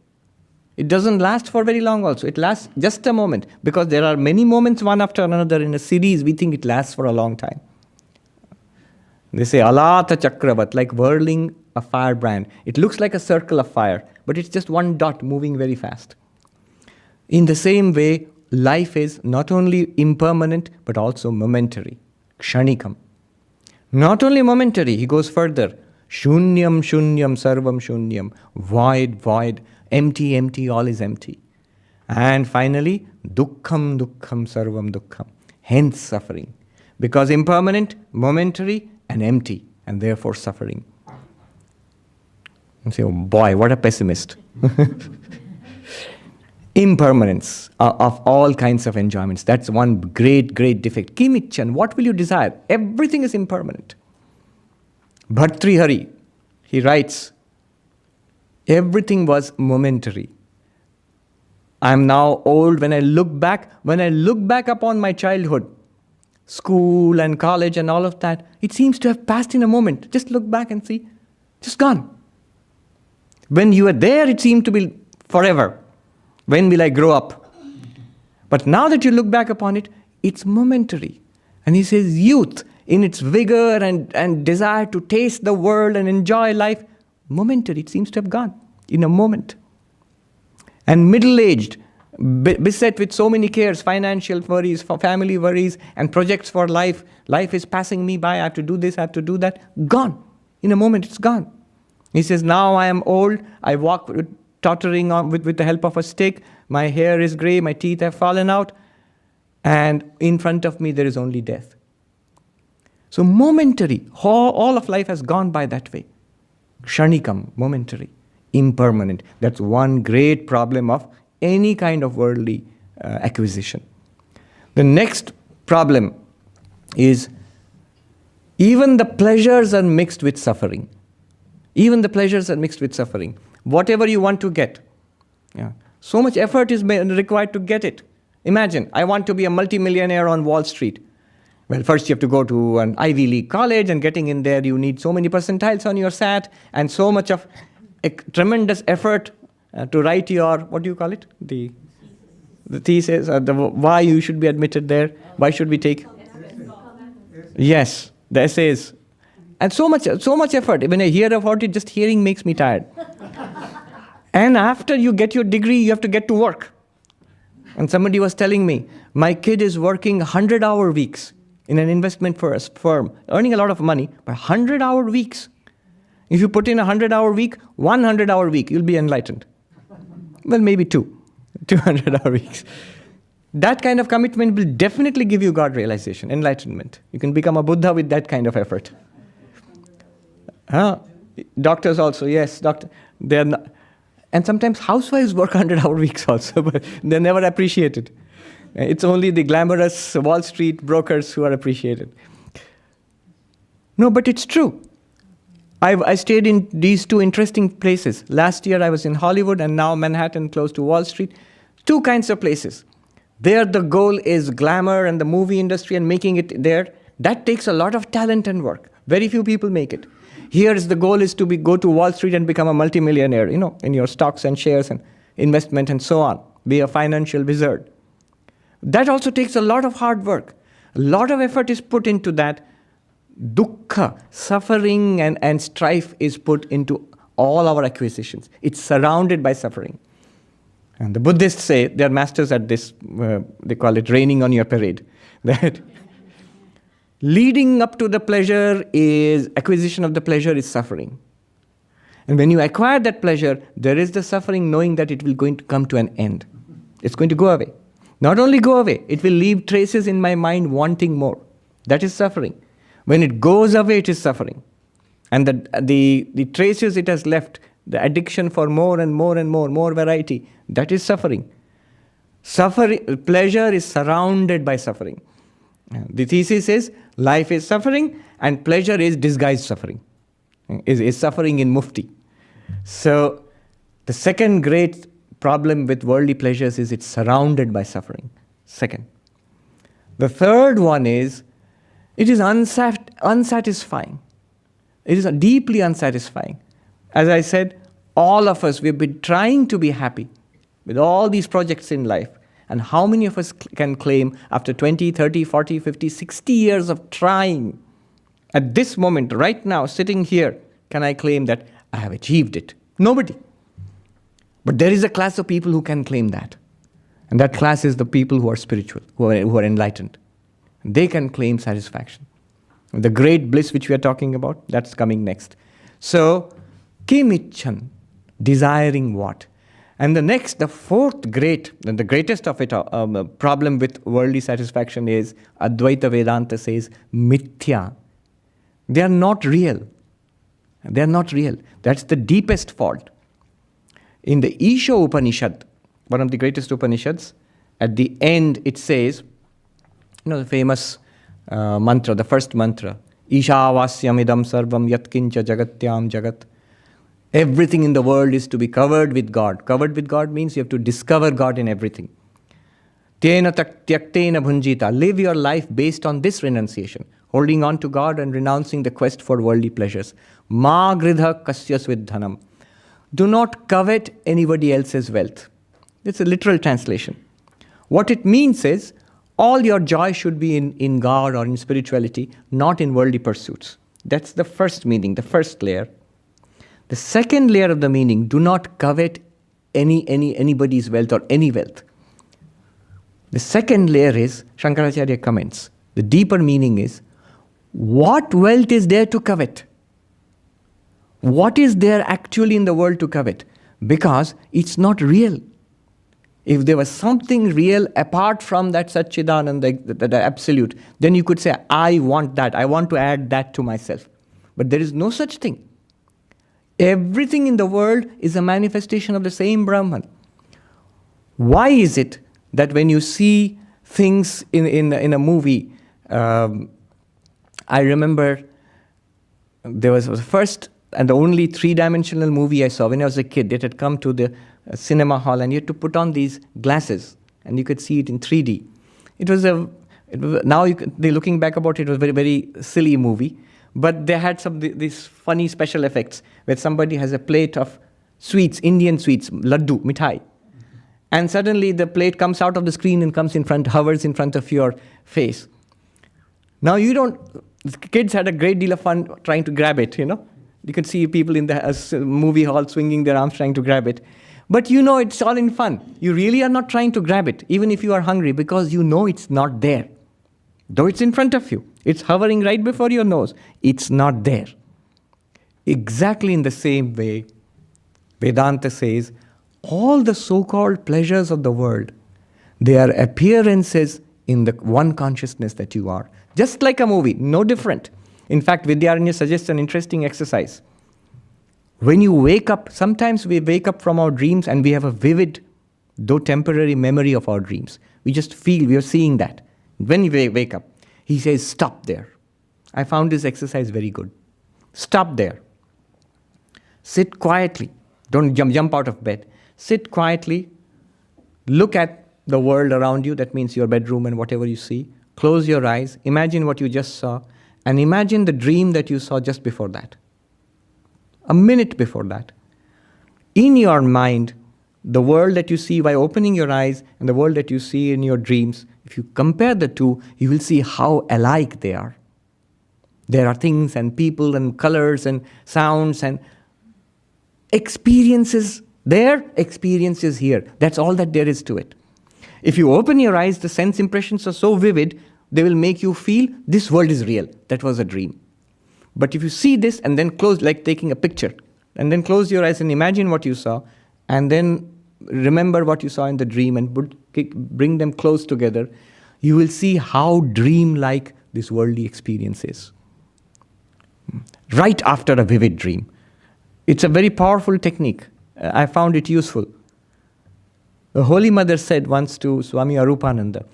It doesn't last for very long also. It lasts just a moment. Because there are many moments one after another in a series, we think it lasts for a long time. They say, alata chakravat, like whirling a firebrand. It looks like a circle of fire, but it's just one dot moving very fast. In the same way, life is not only impermanent, but also momentary. Kshanikam. Not only momentary, he goes further. Shunyam, shunyam, sarvam shunyam. Void, void. Empty, empty, all is empty. And finally, dukkham, dukkham, sarvam dukkham. Hence suffering. Because impermanent, momentary, and empty, and therefore suffering. You say, oh boy, what a pessimist. Impermanence of all kinds of enjoyments. That's one great, great defect. Kimichan, what will you desire? Everything is impermanent. Bhartrihari, he writes, everything was momentary. I am now old. When I look back upon my childhood, school and college and all of that, it seems to have passed in a moment. Just look back and see, just gone. When you were there, it seemed to be forever. When will I grow up? But now that you look back upon it, it's momentary. And he says, youth, in its vigor and desire to taste the world and enjoy life, momentary, it seems to have gone in a moment. And middle-aged, beset with so many cares, financial worries, for family worries, and projects for life. Life is passing me by, I have to do this, I have to do that. Gone. In a moment, it's gone. He says, now I am old, I walk tottering on with the help of a stick, my hair is grey, my teeth have fallen out, and in front of me there is only death. So momentary, all of life has gone by that way. Kshanikam, momentary, impermanent. That's one great problem of any kind of worldly acquisition. The next problem is even the pleasures are mixed with suffering. Even the pleasures are mixed with suffering. Whatever you want to get, so much effort is required to get it. Imagine, I want to be a multimillionaire on Wall Street. Well, first you have to go to an Ivy League college, and getting in there you need so many percentiles on your SAT and so much of a tremendous effort to write your, what do you call it? The thesis, why you should be admitted there, why should we take? Yes, the essays. And so much effort. When I hear about it, just hearing makes me tired. And after you get your degree, you have to get to work. And somebody was telling me, my kid is working 100-hour weeks in an investment firm, earning a lot of money, but 100-hour weeks. If you put in a 100-hour week, 100-hour week, you'll be enlightened. Well, maybe 200-hour weeks. That kind of commitment will definitely give you God realization, enlightenment. You can become a Buddha with that kind of effort. Doctors also, yes, they're not, and sometimes housewives work 100-hour weeks also, but they're never appreciated. It's only the glamorous Wall Street brokers who are appreciated. No, but it's true. I stayed in these two interesting places. Last year I was in Hollywood, and now Manhattan, close to Wall Street. Two kinds of places. There the goal is glamour and the movie industry and making it there. That takes a lot of talent and work. Very few people make it. Here the goal is to go to Wall Street and become a multimillionaire, in your stocks and shares and investment and so on. Be a financial wizard. That also takes a lot of hard work. A lot of effort is put into that. Dukkha, suffering and strife is put into all our acquisitions. It's surrounded by suffering. And the Buddhists say, they're masters at this, they call it raining on your parade, that leading up to the pleasure is, acquisition of the pleasure is suffering. And when you acquire that pleasure, there is the suffering knowing that it will going to come to an end. It's going to go away. Not only go away, it will leave traces in my mind wanting more. That is suffering. When it goes away, it is suffering. And the traces it has left, the addiction for more and more and more variety, that is suffering. Pleasure is surrounded by suffering. The thesis is, life is suffering and pleasure is disguised suffering. Is suffering in mufti. So, the second great problem with worldly pleasures is it's surrounded by suffering. Second. The third one is, it is unsatisfying. It is deeply unsatisfying. As I said, all of us, we've been trying to be happy with all these projects in life. And how many of us can claim after 20, 30, 40, 50, 60 years of trying, at this moment, right now, sitting here, can I claim that I have achieved it? Nobody. But there is a class of people who can claim that. And that class is the people who are spiritual, who are enlightened. They can claim satisfaction. The great bliss which we are talking about, that's coming next. So, kimichan, desiring what? And the fourth great, and the greatest of it, problem with worldly satisfaction is, Advaita Vedanta says, mithya. They are not real. They are not real. That's the deepest fault. In the Isha Upanishad, one of the greatest Upanishads, at the end it says, the famous mantra, the first mantra, Ishavasyam idam sarvam yatkincha jagatyam jagat. Everything in the world is to be covered with God. Covered with God means you have to discover God in everything. Tena tyaktena bhunjita. Live your life based on this renunciation, holding on to God and renouncing the quest for worldly pleasures. Ma gridha kasyas vidhanam. Do not covet anybody else's wealth. It's a literal translation. What it means is, all your joy should be in God or in spirituality, not in worldly pursuits. That's the first meaning, the first layer. The second layer of the meaning, do not covet anybody's wealth or any wealth. The second layer is, Shankaracharya comments, the deeper meaning is, what wealth is there to covet? What is there actually in the world to covet? Because it's not real. If there was something real apart from that Satchidananda, the absolute, then you could say, I want that. I want to add that to myself. But there is no such thing. Everything in the world is a manifestation of the same Brahman. Why is it that when you see things in a movie, I remember there was the first and the only three-dimensional movie I saw when I was a kid. It had come to the cinema hall and you had to put on these glasses and you could see it in 3D. Looking back about it, it was a very, very silly movie. But they had these funny special effects where somebody has a plate of sweets, Indian sweets, laddu, mithai. And suddenly the plate comes out of the screen and hovers in front of your face. Now the kids had a great deal of fun trying to grab it, You could see people in the movie hall swinging their arms trying to grab it. But it's all in fun. You really are not trying to grab it, even if you are hungry, because it's not there. Though it's in front of you. It's hovering right before your nose. It's not there. Exactly in the same way, Vedanta says, all the so-called pleasures of the world, they are appearances in the one consciousness that you are. Just like a movie, no different. In fact, Vidyaranya suggests an interesting exercise. When you wake up, sometimes we wake up from our dreams and we have a vivid, though temporary memory of our dreams. We just feel we are seeing that. When we wake up, he says, stop there. I found this exercise very good. Stop there. Sit quietly. Don't jump out of bed. Sit quietly. Look at the world around you. That means your bedroom and whatever you see. Close your eyes. Imagine what you just saw. And imagine the dream that you saw just before that. A minute before that. In your mind, the world that you see by opening your eyes and the world that you see in your dreams, if you compare the two, you will see how alike they are. There are things and people and colors and sounds and experiences there, experiences here. That's all that there is to it. If you open your eyes, the sense impressions are so vivid, they will make you feel this world is real. That was a dream. But if you see this and then close, like taking a picture, and then close your eyes and imagine what you saw, and then remember what you saw in the dream and bring them close together, you will see how dream-like this worldly experience is. Right after a vivid dream. It's a very powerful technique. I found it useful. The Holy Mother said once to Swami Sarvapriyananda,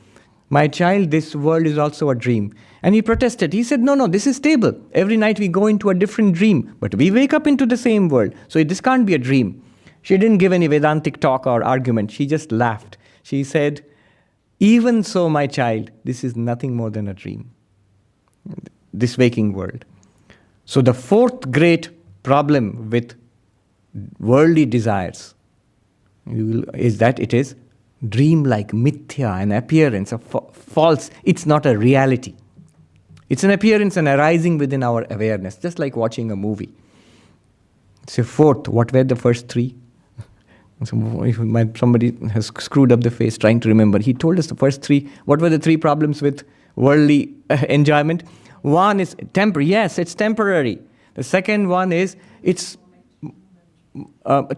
"My child, this world is also a dream." And he protested. He said, no, this is stable. Every night we go into a different dream, but we wake up into the same world. So this can't be a dream. She didn't give any Vedantic talk or argument. She just laughed. She said, "Even so, my child, this is nothing more than a dream. This waking world." So the fourth great problem with worldly desires is that it is dream-like, mithya, an appearance of false. It's not a reality. It's an appearance and arising within our awareness, just like watching a movie. So fourth, what were the first three? Somebody has screwed up the face trying to remember. He told us the first three. What were the three problems with worldly enjoyment? One is temporary. Yes, it's temporary. The second one is it's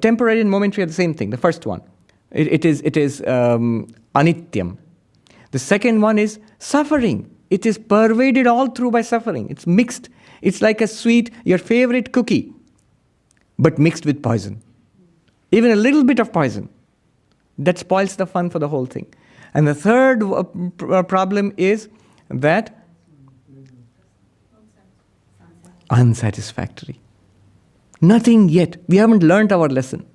temporary and momentary are the same thing. The first one, it is anityam. The second one is suffering. It is pervaded all through by suffering. It's mixed. It's like a sweet, your favorite cookie, but mixed with poison. Even a little bit of poison. That spoils the fun for the whole thing. And the third problem is that unsatisfactory. Nothing yet. We haven't learned our lesson.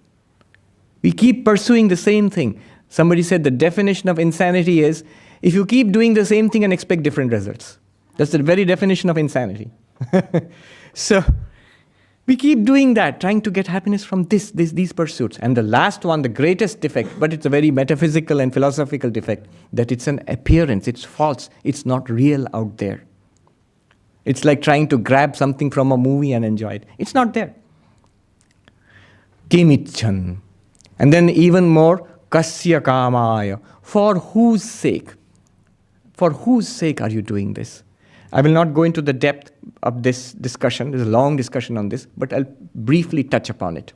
We keep pursuing the same thing. Somebody said the definition of insanity is if you keep doing the same thing and expect different results. That's the very definition of insanity. So we keep doing that, trying to get happiness from these pursuits. And the last one, the greatest defect, but it's a very metaphysical and philosophical defect, that it's an appearance, it's false, it's not real out there. It's like trying to grab something from a movie and enjoy it. It's not there. Kimichan. And then even more, kasya kamaya. For whose sake? For whose sake are you doing this? I will not go into the depth of this discussion. There's a long discussion on this, but I'll briefly touch upon it.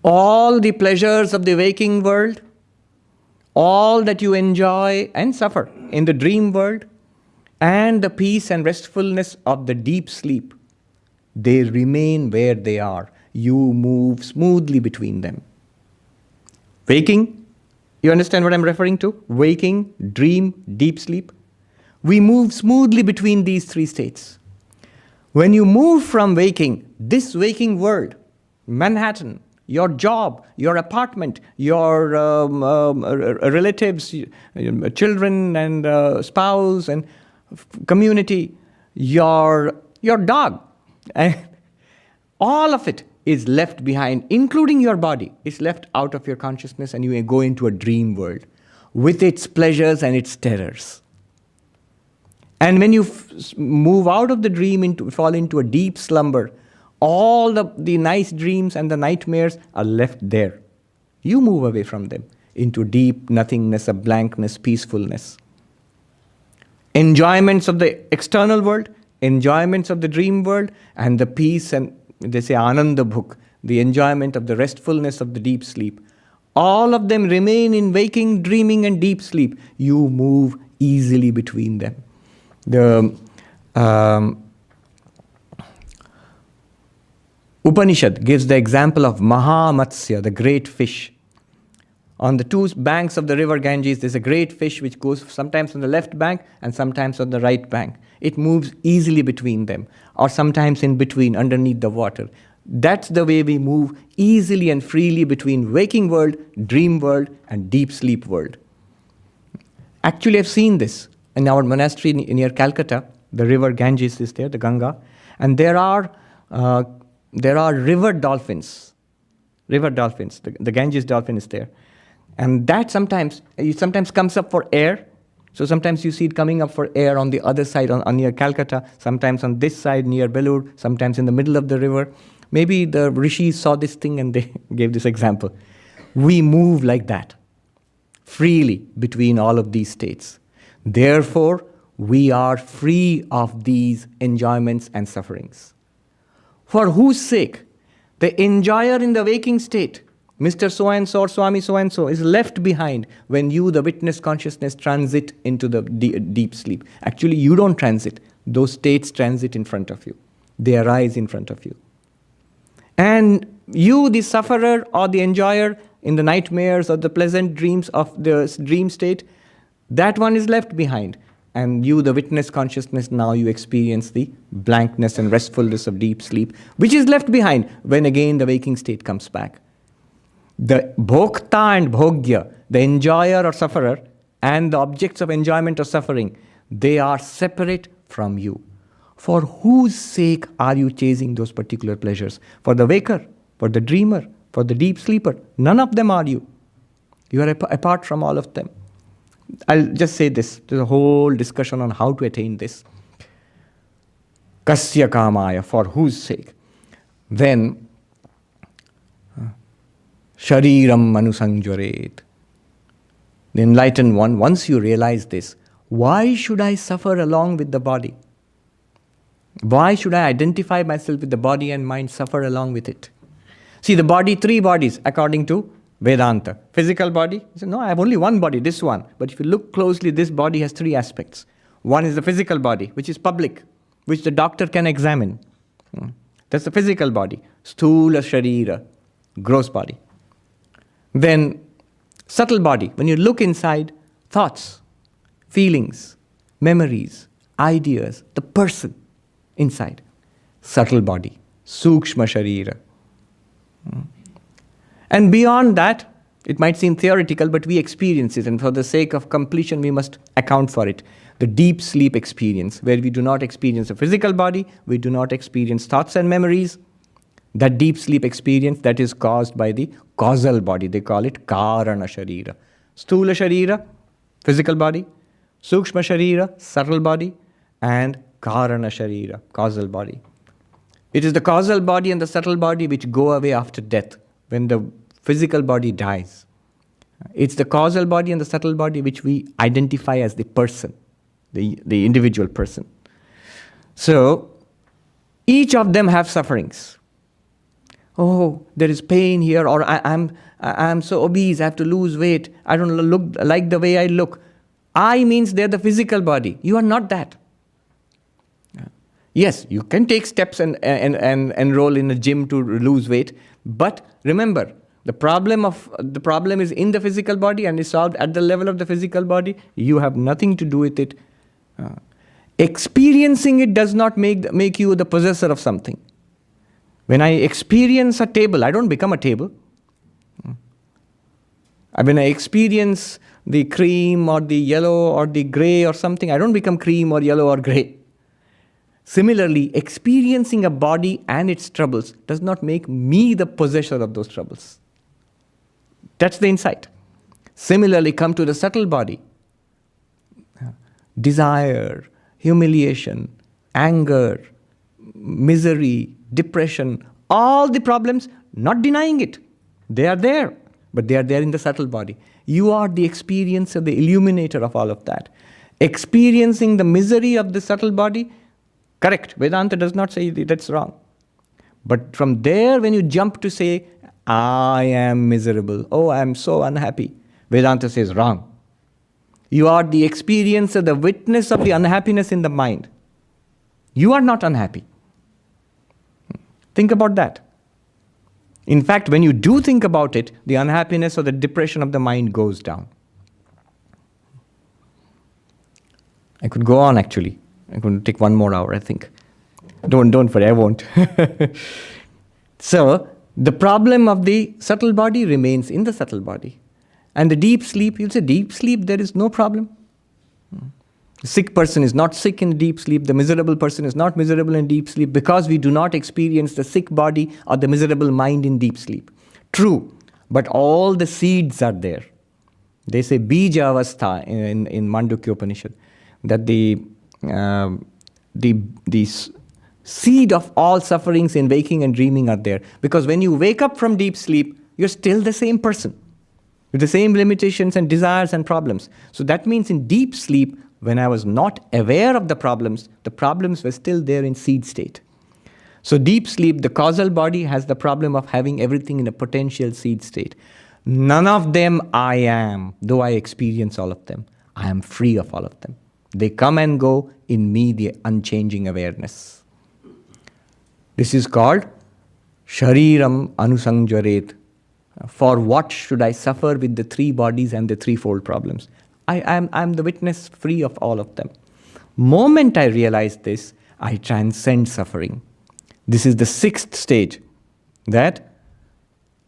All the pleasures of the waking world, all that you enjoy and suffer in the dream world, and the peace and restfulness of the deep sleep, they remain where they are. You move smoothly between them. Waking, you understand what I'm referring to? Waking, dream, deep sleep. We move smoothly between these three states. When you move from waking, this waking world, Manhattan, your job, your apartment, your relatives, children and spouse and community, your dog, all of it is left behind, including your body, is left out of your consciousness, and you go into a dream world with its pleasures and its terrors. And when you move out of the dream, fall into a deep slumber, all the nice dreams and the nightmares are left there. You move away from them into deep nothingness, a blankness, peacefulness. Enjoyments of the external world, enjoyments of the dream world, and the peace and, they say, Ananda Bhuk, the enjoyment of the restfulness of the deep sleep. All of them remain in waking, dreaming, and deep sleep. You move easily between them. The Upanishad gives the example of Mahamatsya, the great fish. On the two banks of the river Ganges, there's a great fish which goes sometimes on the left bank and sometimes on the right bank. It moves easily between them, or sometimes in between, underneath the water. That's the way we move easily and freely between waking world, dream world, and deep sleep world. Actually, I've seen this. In our monastery near Calcutta, the river Ganges is there, the Ganga, and there are river dolphins. River dolphins. The Ganges dolphin is there. And that sometimes comes up for air. So sometimes you see it coming up for air on the other side, on near Calcutta, sometimes on this side near Belur, sometimes in the middle of the river. Maybe the rishis saw this thing and they gave this example. We move like that, freely between all of these states. Therefore, we are free of these enjoyments and sufferings. For whose sake? The enjoyer in the waking state, Mr. So-and-so or Swami so-and-so, is left behind when you, the witness consciousness, transit into the deep sleep. Actually, you don't transit. Those states transit in front of you. They arise in front of you. And you, the sufferer or the enjoyer in the nightmares or the pleasant dreams of the dream state, that one is left behind. And you, the witness consciousness, now you experience the blankness and restfulness of deep sleep, which is left behind when again the waking state comes back. The bhokta and bhogya, the enjoyer or sufferer, and the objects of enjoyment or suffering, they are separate from you. For whose sake are you chasing those particular pleasures? For the waker, for the dreamer, for the deep sleeper? None of them are you. You are apart from all of them. I'll just say this. There's a whole discussion on how to attain this. Kasya kamaya, for whose sake? Then, shariram manusangjaret. The enlightened one, once you realize this, why should I suffer along with the body? Why should I identify myself with the body and mind, suffer along with it? See, the body, three bodies, according to Vedanta. Physical body, you say, no, I have only one body, this one. But if you look closely, this body has three aspects. One is the physical body, which is public, which the doctor can examine. That's the physical body. Sthula sharira, gross body. Then subtle body, when you look inside, thoughts, feelings, memories, ideas, the person inside. Subtle body, sukshma sharira. And beyond that, it might seem theoretical, but we experience it, and for the sake of completion, we must account for it. The deep sleep experience, where we do not experience a physical body, we do not experience thoughts and memories. That deep sleep experience that is caused by the causal body, they call it karana sharira. Sthula sharira, physical body, sukshma sharira, subtle body, and karana sharira, causal body. It is the causal body and the subtle body which go away after death, when the physical body dies. It's the causal body and the subtle body which we identify as the person, the individual person. So, each of them have sufferings. Oh, there is pain here, or I'm so obese, I have to lose weight, I don't look like the way I look. I means they're the physical body. You are not that. Yes, you can take steps and enroll in a gym to lose weight, but remember, the problem is in the physical body and is solved at the level of the physical body. You have nothing to do with it. Experiencing it does not make you the possessor of something. When I experience a table, I don't become a table. When I experience the cream or the yellow or the gray or something, I don't become cream or yellow or gray. Similarly, experiencing a body and its troubles does not make me the possessor of those troubles. That's the insight. Similarly, come to the subtle body. Desire, humiliation, anger, misery, depression, all the problems, not denying it. They are there, but they are there in the subtle body. You are the experiencer, the illuminator of all of that. Experiencing the misery of the subtle body, correct. Vedanta does not say that's wrong. But from there, when you jump to say, I am miserable, oh, I am so unhappy, Vedanta says wrong. You are the experiencer, the witness of the unhappiness in the mind. You are not unhappy. Think about that. In fact, when you do think about it, the unhappiness or the depression of the mind goes down. I could go on actually. I'm going to take 1 more hour, I think. Don't worry, I won't. So, the problem of the subtle body remains in the subtle body. And the deep sleep, you'll say, deep sleep, there is no problem. The sick person is not sick in deep sleep. The miserable person is not miserable in deep sleep because we do not experience the sick body or the miserable mind in deep sleep. True, but all the seeds are there. They say bija avastha in Mandukya Upanishad, that the seed of all sufferings in waking and dreaming are there. Because when you wake up from deep sleep, you're still the same person with the same limitations and desires and problems. So that means in deep sleep, when I was not aware of the problems were still there in seed state. So deep sleep, the causal body has the problem of having everything in a potential seed state. None of them I am, though I experience all of them. I am free of all of them. They come and go in me, the unchanging awareness. This is called Shariram Anusanjaret. For what should I suffer with the 3 bodies and the threefold problems? I'm the witness free of all of them. Moment I realize this, I transcend suffering. This is the 6th stage, that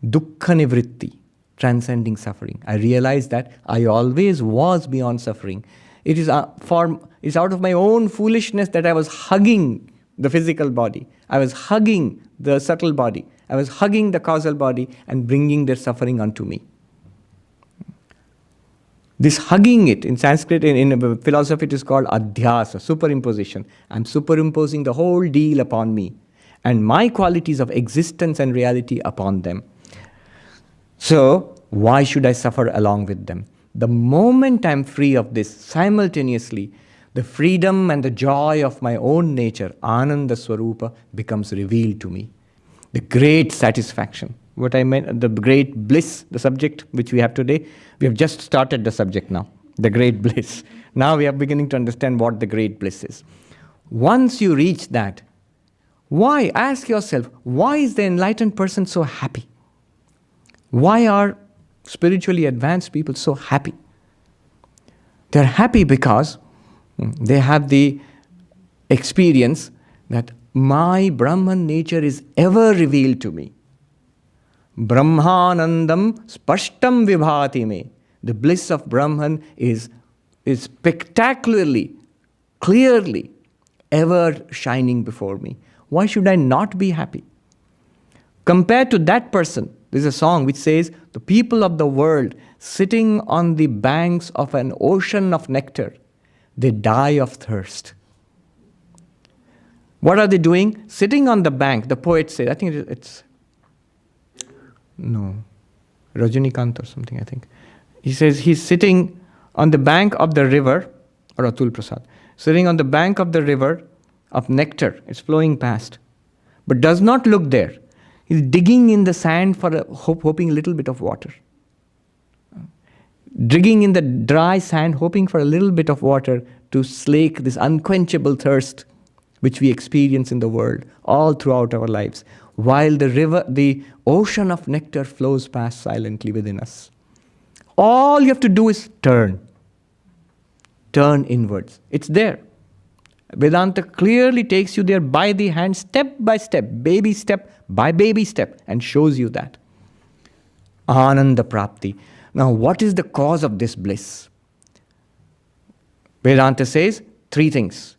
dukkha nivritti, transcending suffering. I realize that I always was beyond suffering. It is out of my own foolishness that I was hugging the physical body. I was hugging the subtle body. I was hugging the causal body and bringing their suffering onto me. This hugging it, in Sanskrit, in philosophy, it is called adhyasa, superimposition. I'm superimposing the whole deal upon me and my qualities of existence and reality upon them. So, why should I suffer along with them? The moment I'm free of this, simultaneously, the freedom and the joy of my own nature, Ananda Swarupa, becomes revealed to me. The great satisfaction. What I meant, the great bliss, the subject which we have today, we have just started the subject now, the great bliss. Now we are beginning to understand what the great bliss is. Once you reach that, why? Ask yourself, why is the enlightened person so happy? Why are spiritually advanced people so happy? They're happy because they have the experience that my Brahman nature is ever revealed to me. Brahmanandam spashtam vibhati me. The bliss of Brahman is spectacularly, clearly, ever shining before me. Why should I not be happy? Compared to that person, there's a song which says, the people of the world sitting on the banks of an ocean of nectar, they die of thirst. What are they doing? Sitting on the bank, the poet says, I think it's Rajinikanth or something, I think. He says he's sitting on the bank of the river, or Atul Prasad, sitting on the bank of the river of nectar, it's flowing past, but does not look there. He's digging in the sand for hoping a little bit of water. Digging in the dry sand, hoping for a little bit of water to slake this unquenchable thirst which we experience in the world all throughout our lives, while the ocean of nectar flows past silently within us. All you have to do is turn inwards. It's there. Vedanta clearly takes you there by the hand, step by step by baby step, and shows you that. Ananda Prapti. Now, what is the cause of this bliss? Vedanta says 3 things.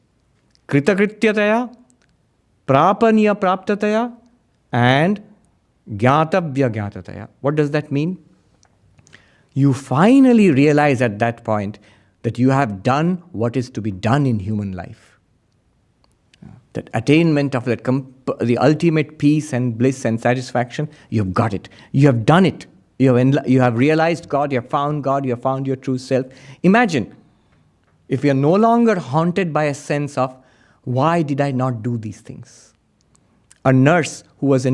Kritakrityataya, Prapaniya Praptataya, and Gyatavya Gyatataya. What does that mean? You finally realize at that point that you have done what is to be done in human life. That attainment of the ultimate peace and bliss and satisfaction, you've got it. You have done it. You have realized God, you have found God, you have found your true self. Imagine if you are no longer haunted by a sense of, why did I not do these things? A nurse who was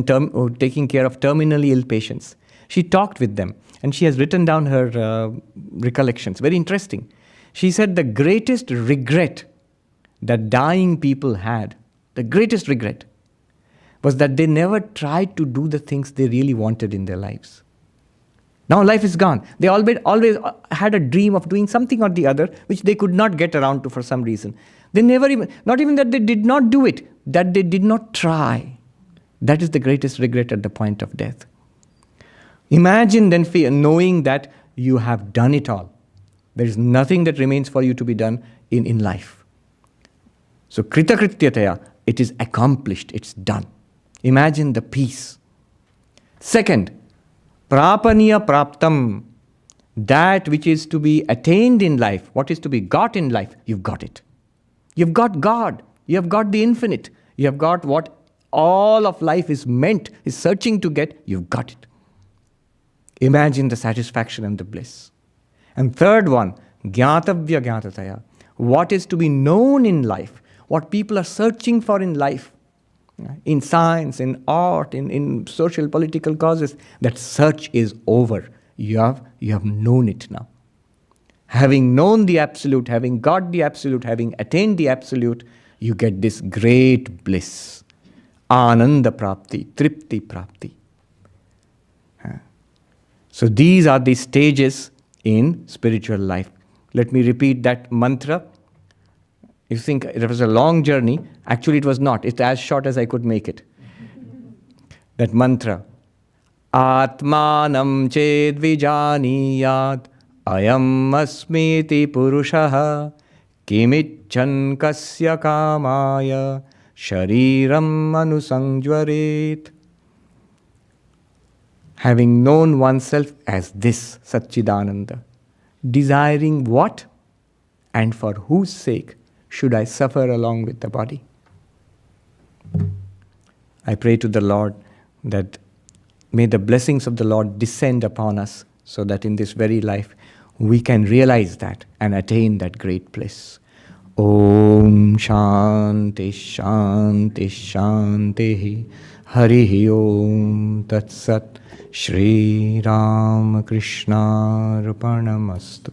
taking care of terminally ill patients, she talked with them and she has written down her recollections. Very interesting. She said the greatest regret that dying people had, the greatest regret, was that they never tried to do the things they really wanted in their lives. Now life is gone. They always had a dream of doing something or the other, which they could not get around to for some reason. They never not even that they did not do it, that they did not try. That is the greatest regret at the point of death. Imagine then knowing that you have done it all. There is nothing that remains for you to be done in life. So kritakrityataya, it is accomplished, it's done. Imagine the peace. Second, prapaniya praptam, that which is to be attained in life, what is to be got in life, you've got it. You've got God, you have got the infinite, you have got what all of life is searching to get, you've got it. Imagine the satisfaction and the bliss. And third one, gyatavya gyatataya, what is to be known in life, what people are searching for in life, in science, in art, in social, political causes, that search is over. You have known it now. Having known the Absolute, having got the Absolute, having attained the Absolute, you get this great bliss. Ananda Prapti, Tripti Prapti. So these are the stages in spiritual life. Let me repeat that mantra. You think it was a long journey. Actually, it was not. It's as short as I could make it. That mantra. Atmanam ched vijaniyat ayam asmiti purushaha kimicchan kasya kamaya shariram anusangvaret. Having known oneself as this Satchidananda, desiring what and for whose sake should I suffer along with the body? I pray to the Lord that may the blessings of the Lord descend upon us so that in this very life we can realize that and attain that great bliss. Om Shanti Shanti Shanti Harihi Om Tat Sat Shri Ramakrishna Arpanamastu.